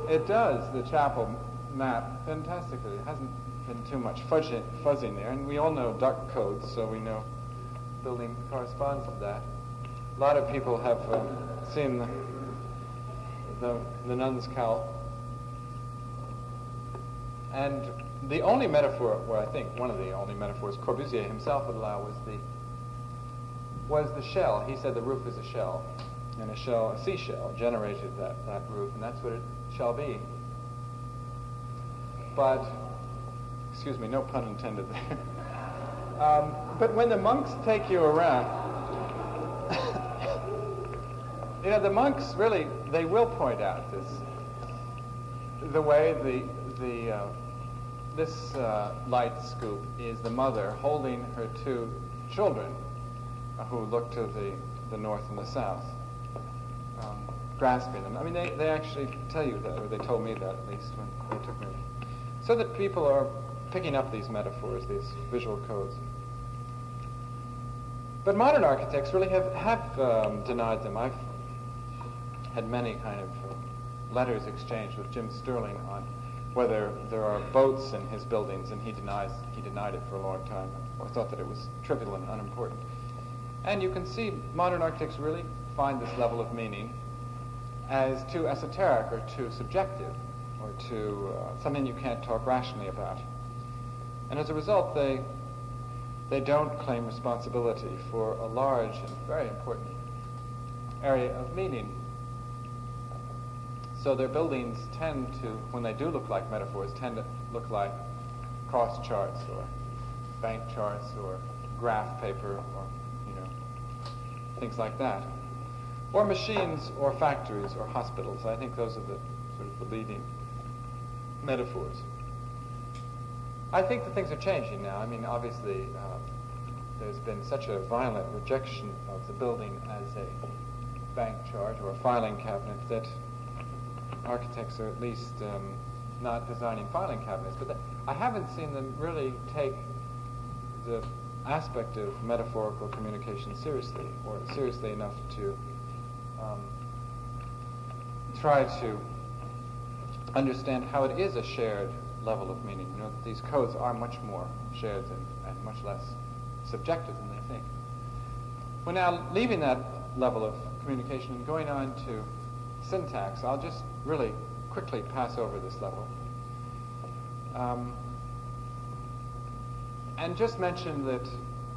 it does the chapel map fantastically. It hasn't been too much fuzzing there, and we all know duck codes, so we know building corresponds to that. A lot of people have seen the nun's cowl. And the only metaphor, well, I think one of the only metaphors Corbusier himself would allow was the shell. He said the roof is a shell, and a seashell generated that roof, and that's what it shall be. But, excuse me, no pun intended there. But when the monks take you around, the monks really, they will point out the way this light scoop is the mother holding her two children who look to the north and the south, grasping them. I mean, they actually tell you that, or they told me that at least when they took me. So that people are picking up these metaphors, these visual codes. But modern architects really have denied them. I've had many kind of letters exchanged with Jim Sterling on whether there are boats in his buildings, and he denied it for a long time, or thought that it was trivial and unimportant. And you can see modern architects really find this level of meaning as too esoteric or too subjective or too something you can't talk rationally about. And as a result, they don't claim responsibility for a large and very important area of meaning. So their buildings tend to, when they do look like metaphors, tend to look like cost charts or bank charts or graph paper or, things like that. Or machines or factories or hospitals. I think those are the sort of the leading metaphors. I think that things are changing now. I mean, obviously, there's been such a violent rejection of the building as a bank chart or a filing cabinet that architects are at least not designing filing cabinets, but I haven't seen them really take the aspect of metaphorical communication seriously, or seriously enough to try to understand how it is a shared level of meaning. You know, that these codes are much more shared and much less subjective than they think. We're now leaving that level of communication and going on to syntax. I'll just really quickly pass over this level. And just mention that,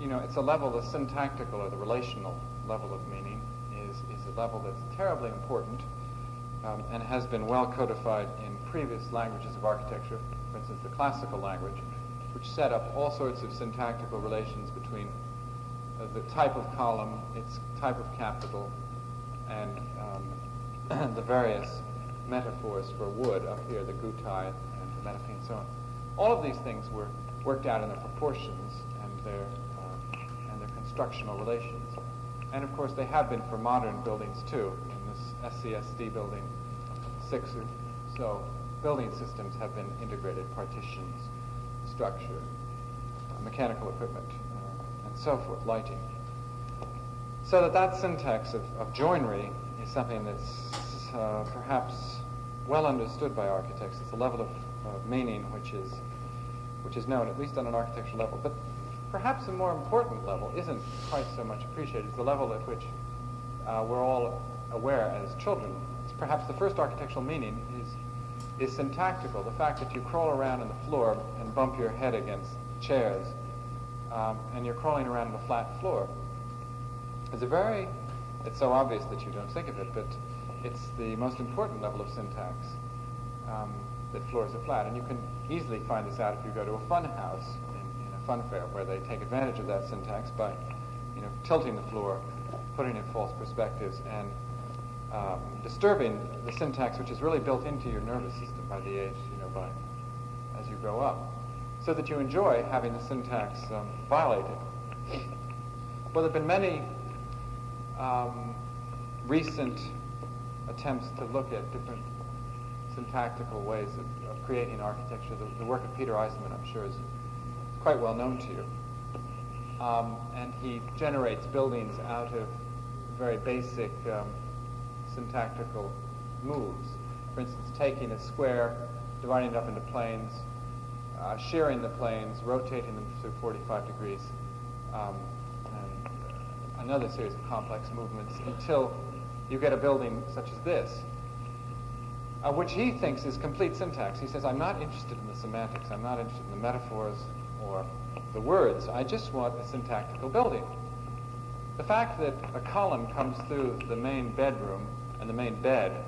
you know, it's a level, the syntactical or the relational level of meaning is a level that's terribly important and has been well codified in previous languages of architecture, for instance, the classical language, which set up all sorts of syntactical relations between the type of column, its type of capital, and the various metaphors for wood up here, the gutai and the metaphor and so on. All of these things were worked out in their proportions and their constructional relations. And of course they have been for modern buildings too. In this SCSD building, 6 or so building systems have been integrated: partitions, structure, mechanical equipment, and so forth, lighting. So that syntax of joinery is something that's perhaps well understood by architects. It's a level of meaning which is known, at least on an architectural level. But perhaps a more important level isn't quite so much appreciated. It's the level at which we're all aware as children. It's perhaps the first architectural meaning is syntactical. The fact that you crawl around on the floor and bump your head against chairs, and you're crawling around on a flat floor, is it's so obvious that you don't think of it, but it's the most important level of syntax, that floors are flat. And you can easily find this out if you go to a fun house in a fun fair, where they take advantage of that syntax by, you know, tilting the floor, putting in false perspectives, and disturbing the syntax, which is really built into your nervous system by the age, you know, as you grow up, so that you enjoy having the syntax violated. Well, there have been many recent attempts to look at different syntactical ways of creating architecture. The work of Peter Eisenman, I'm sure, is quite well known to you. And he generates buildings out of very basic syntactical moves. For instance, taking a square, dividing it up into planes, shearing the planes, rotating them through 45 degrees, and another series of complex movements until you get a building such as this, which he thinks is complete syntax. He says, I'm not interested in the semantics, I'm not interested in the metaphors or the words, I just want a syntactical building. The fact that a column comes through the main bedroom and the main bed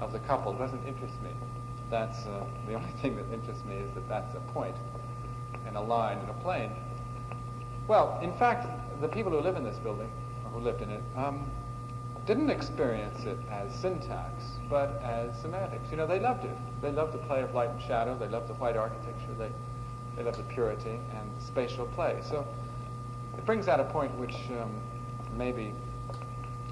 of the couple doesn't interest me. That's the only thing that interests me, is that that's a point and a line and a plane. Well, in fact, the people who live in this building, or who lived in it, didn't experience it as syntax, but as semantics. You know, they loved it. They loved the play of light and shadow. They loved the white architecture. They loved the purity and the spatial play. So it brings out a point which maybe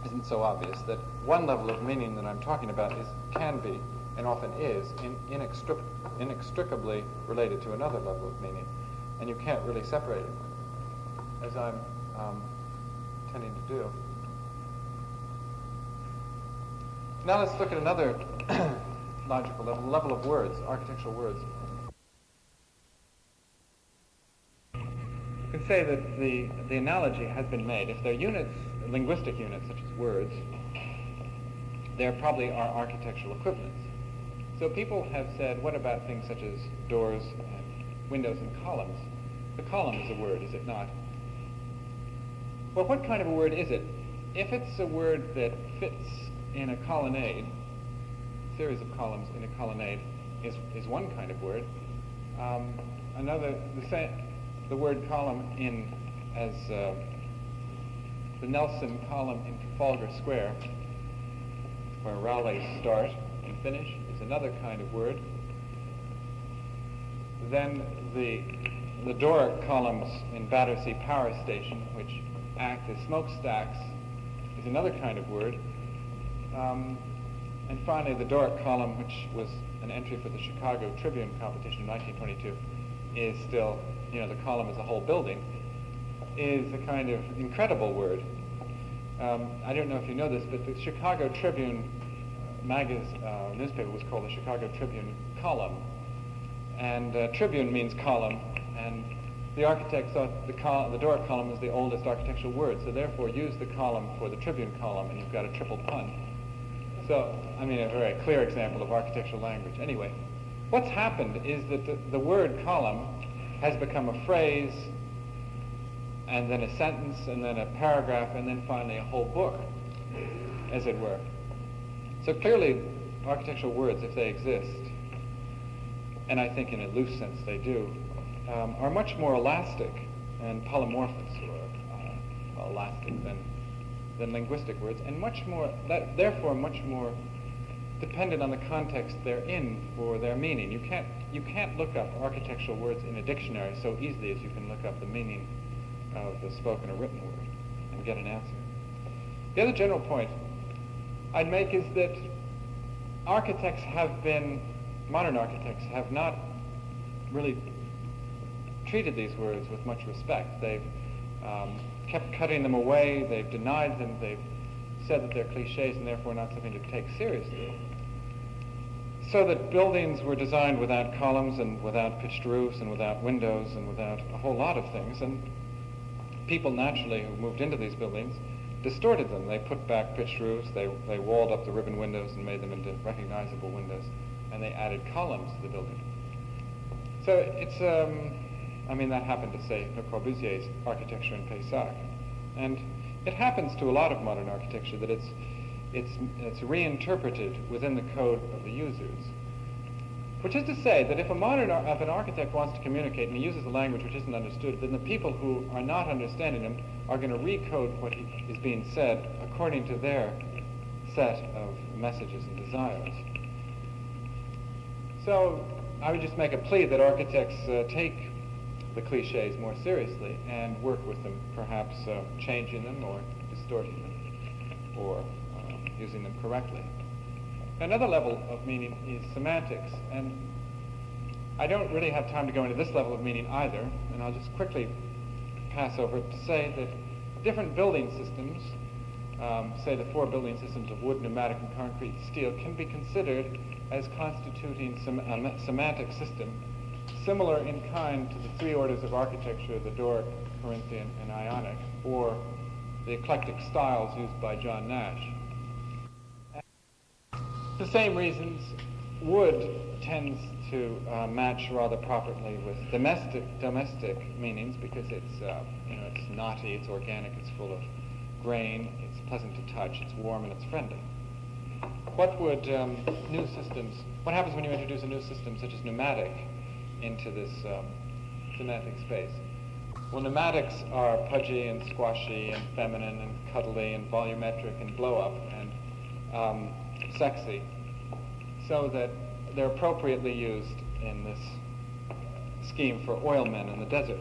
isn't so obvious, that one level of meaning that I'm talking about can be, and often is, inextricably related to another level of meaning, and you can't really separate it, as I'm tending to do. Now let's look at another logical level, the level of words, architectural words. You can say that the analogy has been made. If they're units, linguistic units such as words, there probably are architectural equivalents. So people have said, what about things such as doors and windows and columns? The column is a word, is it not? Well, what kind of a word is it? If it's a word that fits in a colonnade, series of columns in a colonnade is one kind of word. The word column as the Nelson column in Trafalgar Square, where Raleigh's start and finish, is another kind of word. Then the Doric columns in Battersea Power Station, which act as smokestacks, is another kind of word. And finally, the Doric column, which was an entry for the Chicago Tribune competition in 1922, is still, the column is a whole building, is a kind of incredible word. I don't know if you know this, but the Chicago Tribune newspaper was called the Chicago Tribune column. And Tribune means column, and the architect thought the Doric column was the oldest architectural word, so therefore use the column for the Tribune column, and you've got a triple pun. So, a very clear example of architectural language. Anyway, what's happened is that the word column has become a phrase, and then a sentence, and then a paragraph, and then finally a whole book, as it were. So clearly, architectural words, if they exist, and I think in a loose sense they do, are much more elastic and polymorphous, or elastic than linguistic words, and therefore much more dependent on the context they're in for their meaning. You can't look up architectural words in a dictionary so easily as you can look up the meaning of the spoken or written word and get an answer. The other general point I'd make is that modern architects have not really treated these words with much respect. They've kept cutting them away, they've denied them, they've said that they're cliches and therefore not something to take seriously. So that buildings were designed without columns and without pitched roofs and without windows and without a whole lot of things, and people naturally who moved into these buildings distorted them. They put back pitched roofs, they walled up the ribbon windows and made them into recognizable windows, and they added columns to the building. So it's, that happened to, say, Le Corbusier's architecture in Pessac. And it happens to a lot of modern architecture that it's reinterpreted within the code of the users. Which is to say that if an architect wants to communicate and he uses a language which isn't understood, then the people who are not understanding him are going to recode what is being said according to their set of messages and desires. So I would just make a plea that architects take the cliches more seriously and work with them, perhaps changing them or distorting them or using them correctly. Another level of meaning is semantics, and I don't really have time to go into this level of meaning either, and I'll just quickly pass over it to say that different building systems, say the 4 building systems of wood, pneumatic, and concrete, steel, can be considered as constituting a semantic system similar in kind to the 3 orders of architecture, the Doric, Corinthian, and Ionic, or the eclectic styles used by John Nash. For the same reasons, wood tends to match rather properly with domestic meanings because it's knotty, it's organic, it's full of grain, it's pleasant to touch, it's warm, and it's friendly. What happens when you introduce a new system such as pneumatic into this semantic space? Well, pneumatics are pudgy and squashy and feminine and cuddly and volumetric and blow-up and sexy, so that they're appropriately used in this scheme for oilmen in the desert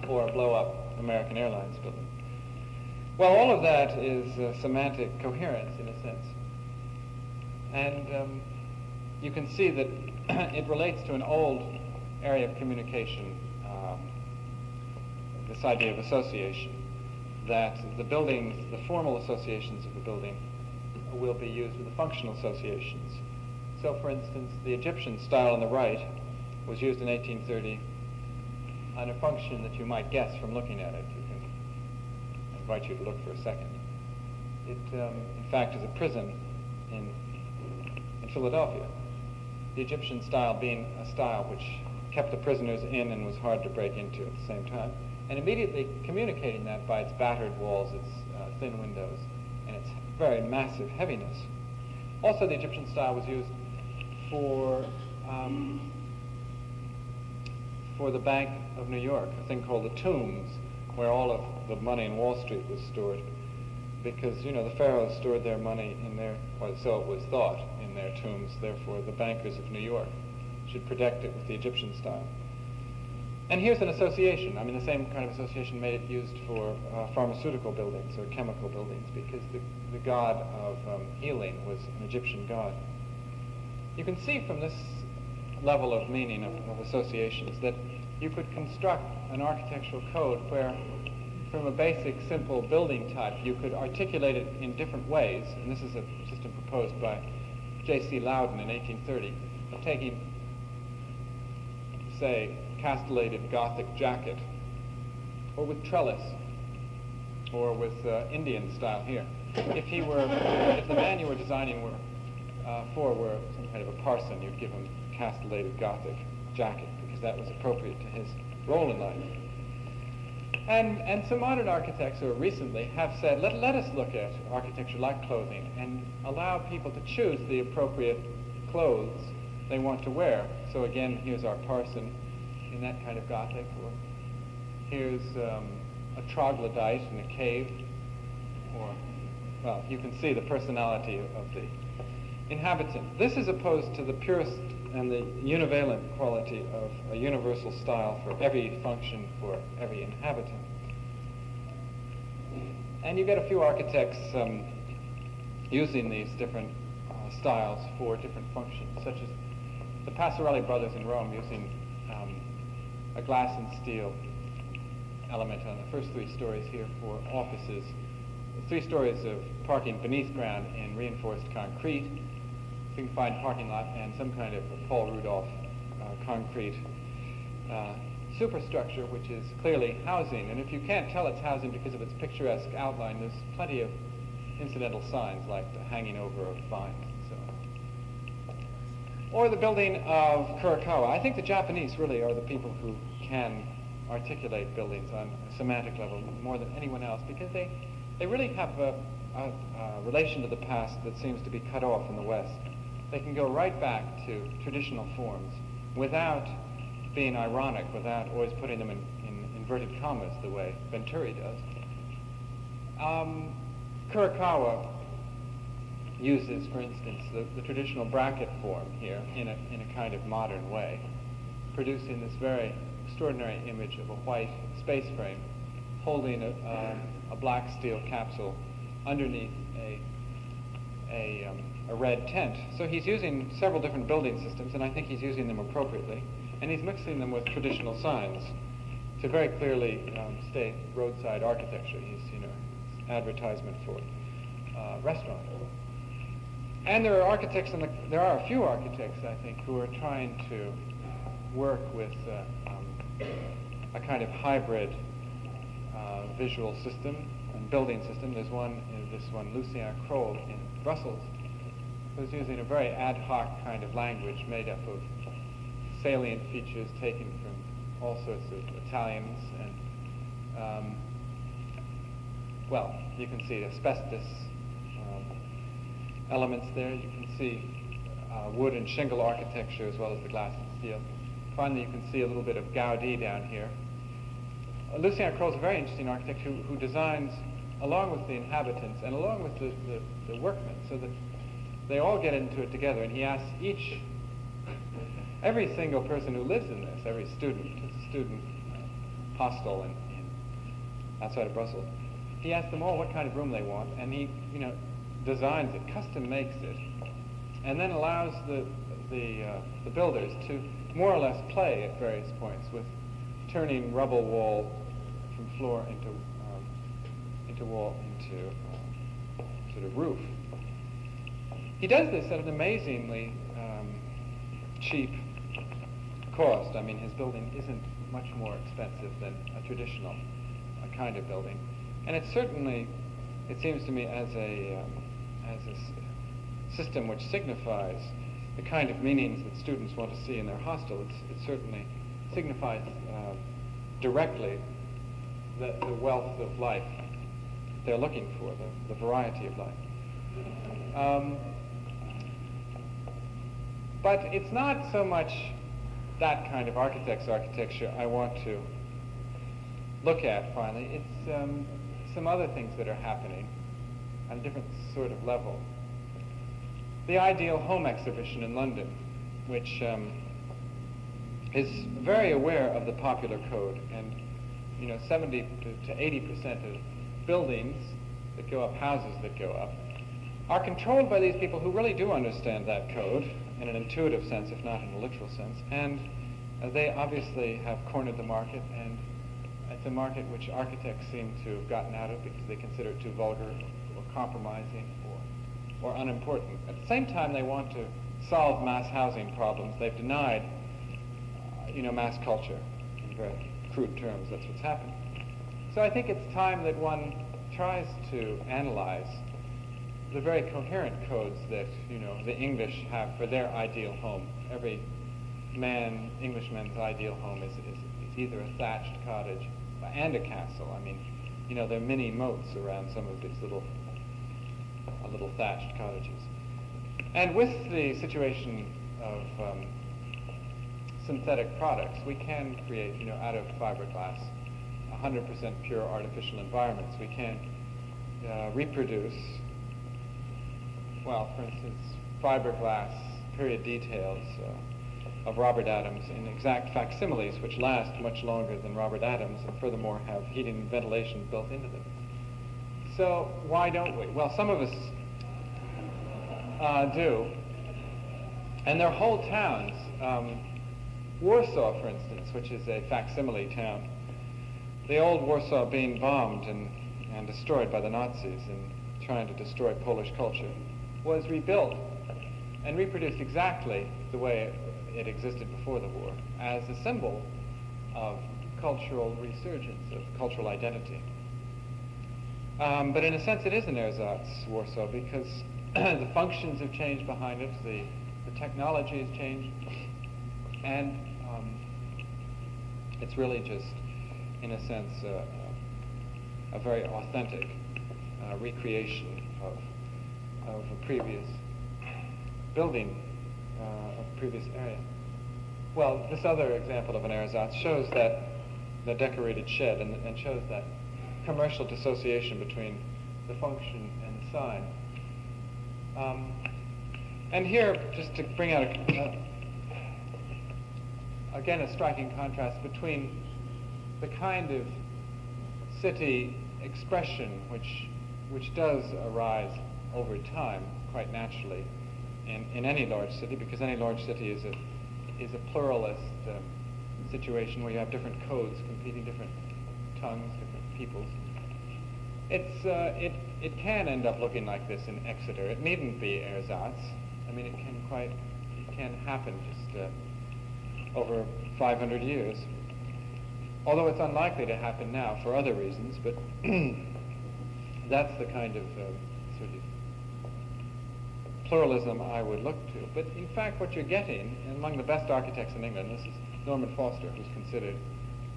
or blow-up American Airlines building. Well, all of that is semantic coherence in a sense. And you can see that it relates to an old area of communication, this idea of association, that the buildings, the formal associations of the building will be used with the functional associations. So, for instance, the Egyptian style on the right was used in 1830 on a function that you might guess from looking at it. I invite you to look for a second. It, in fact, is a prison in Philadelphia. The Egyptian style being a style which kept the prisoners in and was hard to break into at the same time, and immediately communicating that by its battered walls, its thin windows, and its very massive heaviness. Also, the Egyptian style was used for the Bank of New York, a thing called the tombs, where all of the money in Wall Street was stored, because, the pharaohs stored their money in their, or so it was thought, in their tombs. Therefore, the bankers of New York should protect it with the Egyptian style. And here's an association. I mean, the same kind of association made it used for pharmaceutical buildings or chemical buildings, because the god of healing was an Egyptian god. You can see from this level of meaning of associations that you could construct an architectural code where, from a basic, simple building type, you could articulate it in different ways. And this is a system proposed by J.C. Loudon in 1830, of taking, say, castellated Gothic jacket, or with trellis, or with Indian style here. If the man you were designing were some kind of a parson, you'd give him castellated Gothic jacket, because that was appropriate to his role in life. And some modern architects, or recently, have said, let us look at architecture like clothing and allow people to choose the appropriate clothes they want to wear. So again, here's our parson in that kind of Gothic, or here's a troglodyte in a cave, or, well, you can see the personality of the inhabitant. This is opposed to the purist and the univalent quality of a universal style for every function, for every inhabitant. And you get a few architects using these different styles for different functions, such as the Passarelli brothers in Rome using a glass and steel element on the first 3 stories here for offices, 3 stories of parking beneath ground in reinforced concrete, find parking lot, and some kind of a Paul Rudolph concrete superstructure, which is clearly housing. And if you can't tell it's housing because of its picturesque outline, there's plenty of incidental signs like the hanging over of vines and so on. Or the building of Kurokawa. I think the Japanese really are the people who can articulate buildings on a semantic level more than anyone else, because they really have a relation to the past that seems to be cut off in the West. They can go right back to traditional forms without being ironic, without always putting them in inverted commas the way Venturi does. Kurokawa uses, for instance, the traditional bracket form here in a kind of modern way, producing this very extraordinary image of a white space frame holding a black steel capsule underneath a red tent. So he's using several different building systems, and I think he's using them appropriately, and he's mixing them with traditional signs to very clearly state roadside architecture. He's, advertisement for restaurant. And there are a few architects, I think, who are trying to work with a kind of hybrid visual system and building system. There's this one, Lucien Kroll in Brussels, who's using a very ad hoc kind of language made up of salient features taken from all sorts of Italians, and well, you can see asbestos elements there. You can see wood and shingle architecture as well as the glass and steel. Finally, you can see a little bit of Gaudi down here. Lucien Kroll is a very interesting architect who designs along with the inhabitants and along with the workmen, so that they all get into it together, and he asks every single person who lives in this, every student, it's a student hostel outside of Brussels, he asks them all what kind of room they want, and he designs it, custom makes it, and then allows the builders to more or less play at various points with turning rubble wall from floor into wall into sort of roof. He does this at an amazingly cheap cost. I mean, his building isn't much more expensive than a traditional kind of building, and it's certainly, it seems to me, as a system which signifies the kind of meanings that students want to see in their hostel. It certainly signifies directly the wealth of life they're looking for, the variety of life. But it's not so much that kind of architecture I want to look at finally. It's some other things that are happening on a different sort of level. The Ideal Home exhibition in London, which is very aware of the popular code, and 70 to 80% of buildings that go up, houses that go up, are controlled by these people who really do understand that code in an intuitive sense, if not in a literal sense, and they obviously have cornered the market, and it's a market which architects seem to have gotten out of because they consider it too vulgar or compromising or unimportant. At the same time, they want to solve mass housing problems. They've denied, mass culture in very crude terms. That's what's happened. So I think it's time that one tries to analyze the very coherent codes that, the English have for their ideal home. Every Englishman's ideal home is either a thatched cottage and a castle. I mean, there are many moats around some of these little thatched cottages. And with the situation of synthetic products, we can create, out of fiberglass, 100% pure artificial environments. We can reproduce, for instance, fiberglass period details of Robert Adams in exact facsimiles, which last much longer than Robert Adams, and furthermore have heating and ventilation built into them. So why don't we? Well, some of us do, and there are whole towns. Warsaw, for instance, which is a facsimile town, the old Warsaw being bombed and destroyed by the Nazis in trying to destroy Polish culture, was rebuilt and reproduced exactly the way it existed before the war, as a symbol of cultural resurgence, of cultural identity. But in a sense it is an ersatz, Warsaw, because the functions have changed behind it, the technology has changed, and it's really just, in a sense, a very authentic recreation of a previous building, of a previous area. Well, this other example of an ersatz shows that the decorated shed and shows that commercial dissociation between the function and the sign. And here, just to bring out again a striking contrast between the kind of city expression which does arise over time quite naturally in any large city, because any large city is a pluralist situation where you have different codes competing, different tongues, different peoples. It can end up looking like this in Exeter. It needn't be ersatz. I mean, it can happen just over 500 years. Although it's unlikely to happen now for other reasons, but that's the kind of sort of pluralism I would look to. But in fact, what you're getting, among the best architects in England, this is Norman Foster, who's considered,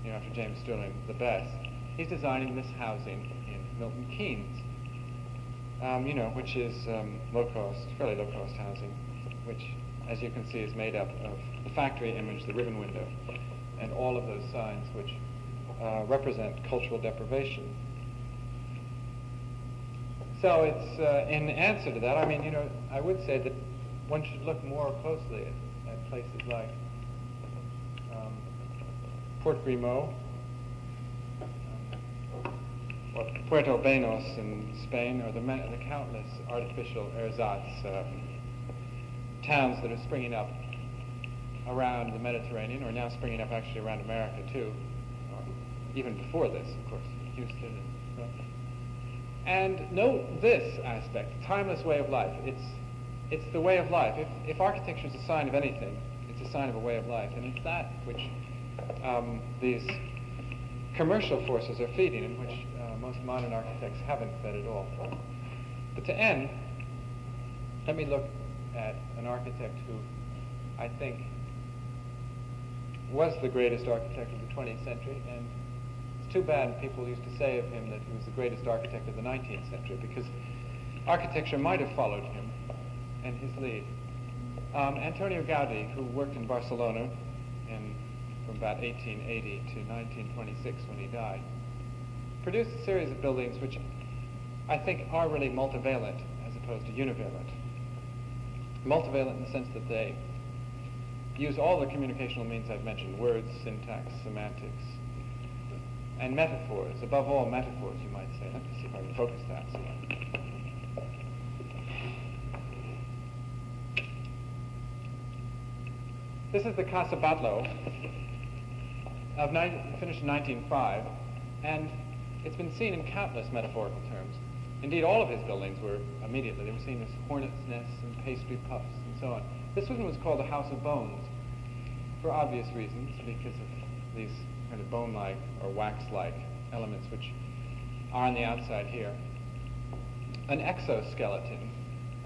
after James Stirling, the best. He's designing this housing in Milton Keynes, which is fairly low-cost housing, which, as you can see, is made up of the factory image, the ribbon window, and all of those signs which represent cultural deprivation. So it's in answer to that, I mean, I would say that one should look more closely at places like Port Grimaud, or Puerto Banos in Spain, or the countless artificial ersatz towns that are springing up around the Mediterranean, or now springing up actually around America too, even before this, of course, Houston and so on. And note this aspect, timeless way of life. It's the way of life. If architecture is a sign of anything, it's a sign of a way of life, and it's that which these commercial forces are feeding, and which most modern architects haven't fed at all. But to end, let me look at an architect who I think was the greatest architect of the 20th century, and it's too bad people used to say of him that he was the greatest architect of the 19th century, because architecture might have followed him and his lead. Antonio Gaudí, who worked in Barcelona from about 1880 to 1926 when he died, produced a series of buildings which I think are really multivalent as opposed to univalent. Multivalent in the sense that they use all the communicational means I've mentioned, words, syntax, semantics, and metaphors, above all metaphors, you might say. Let me see if I can focus that. This is the Casa Batlló, finished in 1905, and it's been seen in countless metaphorical terms. Indeed, all of his buildings were immediately, they were seen as hornets' nests and pastry puffs and so on. This one was called the House of Bones, for obvious reasons, because of these kind of bone-like or wax-like elements which are on the outside here. An exoskeleton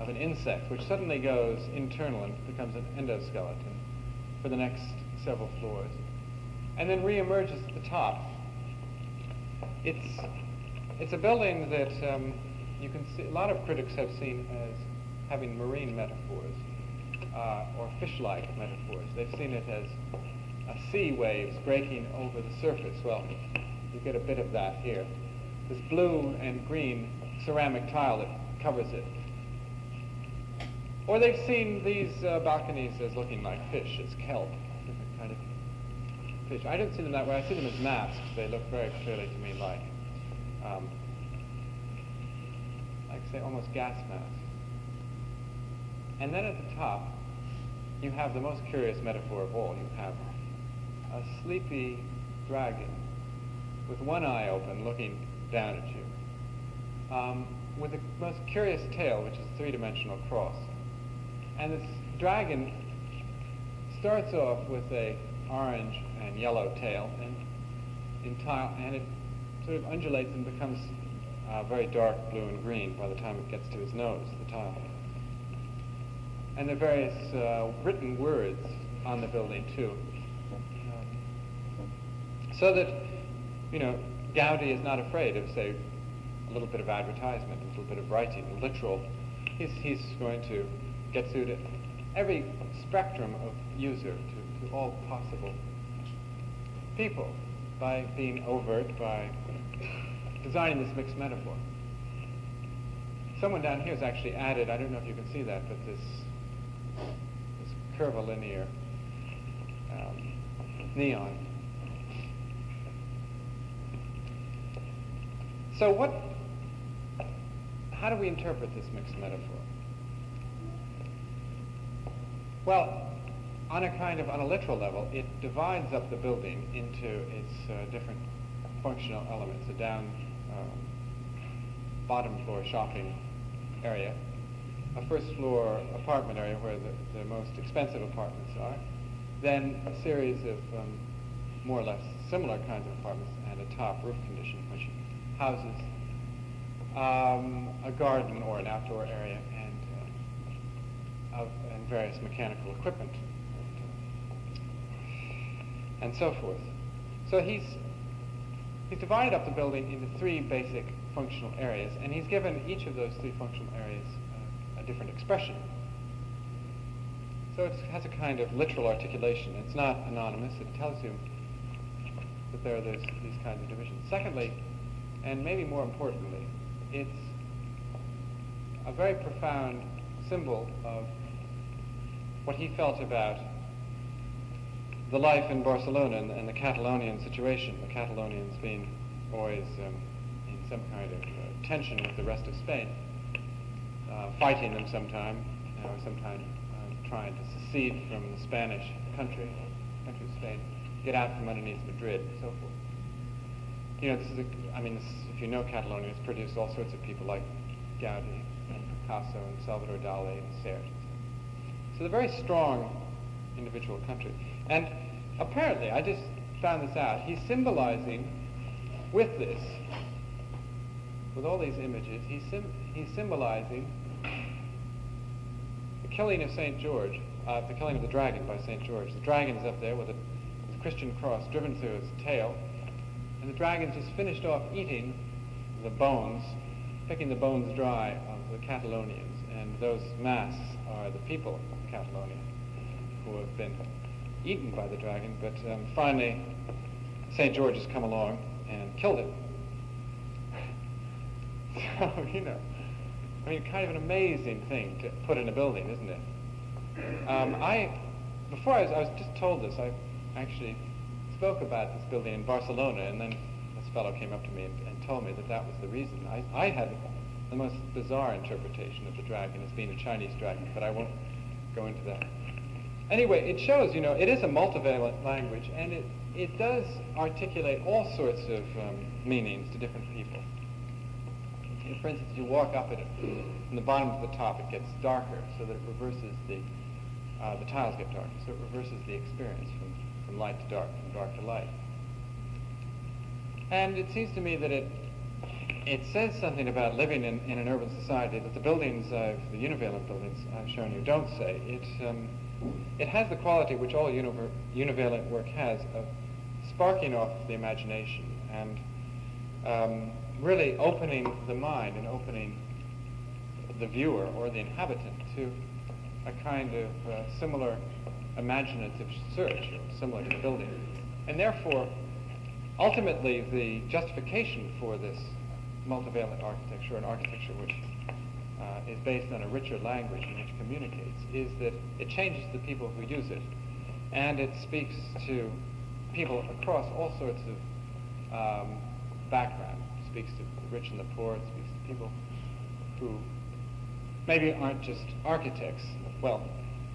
of an insect which suddenly goes internal and becomes an endoskeleton for the next several floors, and then re-emerges at the top. It's a building that you can see, a lot of critics have seen as having marine metaphors or fish-like metaphors. They've seen it as sea waves breaking over the surface. Well, you get a bit of that here. This blue and green ceramic tile that covers it. Or they've seen these balconies as looking like fish, as kelp, different kind of fish. I don't see them that way. I see them as masks. They look very clearly to me like say, almost gas masks. And then at the top, you have the most curious metaphor of all. You have a sleepy dragon with one eye open looking down at you, with the most curious tail, which is a three-dimensional cross. And this dragon starts off with a orange and yellow tail, and it sort of undulates and becomes very dark blue and green by the time it gets to his nose, the tile. And there are various written words on the building too, so that Gaudi is not afraid of, say, a little bit of advertisement, a little bit of writing, literal. He's going to get through to every spectrum of user, to all possible people, by being overt, by designing this mixed metaphor. Someone down here has actually added, I don't know if you can see that, but this curvilinear neon. So how do we interpret this mixed metaphor? Well, on a literal level, it divides up the building into its different functional elements. A down bottom floor shopping area, a first floor apartment area where the most expensive apartments are, then a series of more or less similar kinds of apartments, and a top roof condition which houses a garden or an outdoor area and various mechanical equipment and so forth. So he's divided up the building into three basic functional areas, and he's given each of those three functional areas a different expression. So it has a kind of literal articulation. It's not anonymous. It tells you that there are these kinds of divisions. Secondly, and maybe more importantly, it's a very profound symbol of what he felt about the life in Barcelona and the Catalonian situation, the Catalonians being always in some kind of tension with the rest of Spain, fighting them sometime, or sometime trying to secede from the Spanish country of Spain, get out from underneath Madrid, and so forth. If you know Catalonia, it's produced all sorts of people like Gaudi and Picasso and Salvador Dali and Serre. So they're a very strong individual country. And apparently, I just found this out, he's symbolizing with this, with all these images, he's symbolizing the killing of St. George, the killing of the dragon by St. George. The dragon is up there with a Christian cross driven through its tail, and the dragon's just finished off eating the bones, picking the bones dry of the Catalonians, and those masks are the people of Catalonia who have been eaten by the dragon, but finally St. George has come along and killed him. So, kind of an amazing thing to put in a building, isn't it? before I was just told this. I actually spoke about this building in Barcelona, and then this fellow came up to me and told me that that was the reason. I had the most bizarre interpretation of the dragon as being a Chinese dragon, but I won't go into that. Anyway, it shows, it is a multivalent language, and it does articulate all sorts of meanings to different people. For instance, you walk up at it, from the bottom to the top, it gets darker, so that it reverses the tiles get darker, so it reverses the experience from light to dark, from dark to light. And it seems to me that it says something about living in an urban society that the buildings, the univalent buildings I've shown you, don't say. It has the quality which all univalent work has of sparking off the imagination and really opening the mind and opening the viewer or the inhabitant to a kind of similar imaginative search, similar to the building. And therefore, ultimately, the justification for this multivalent architecture, an architecture which is based on a richer language and which communicates, is that it changes the people who use it. And it speaks to people across all sorts of background. It speaks to the rich and the poor. It speaks to people who maybe aren't just architects. Well,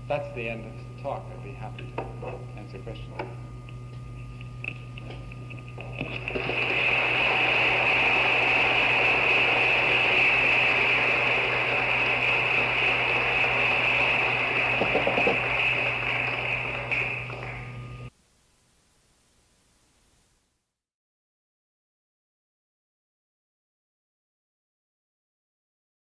that's the end of the talk. I'd be happy to answer questions.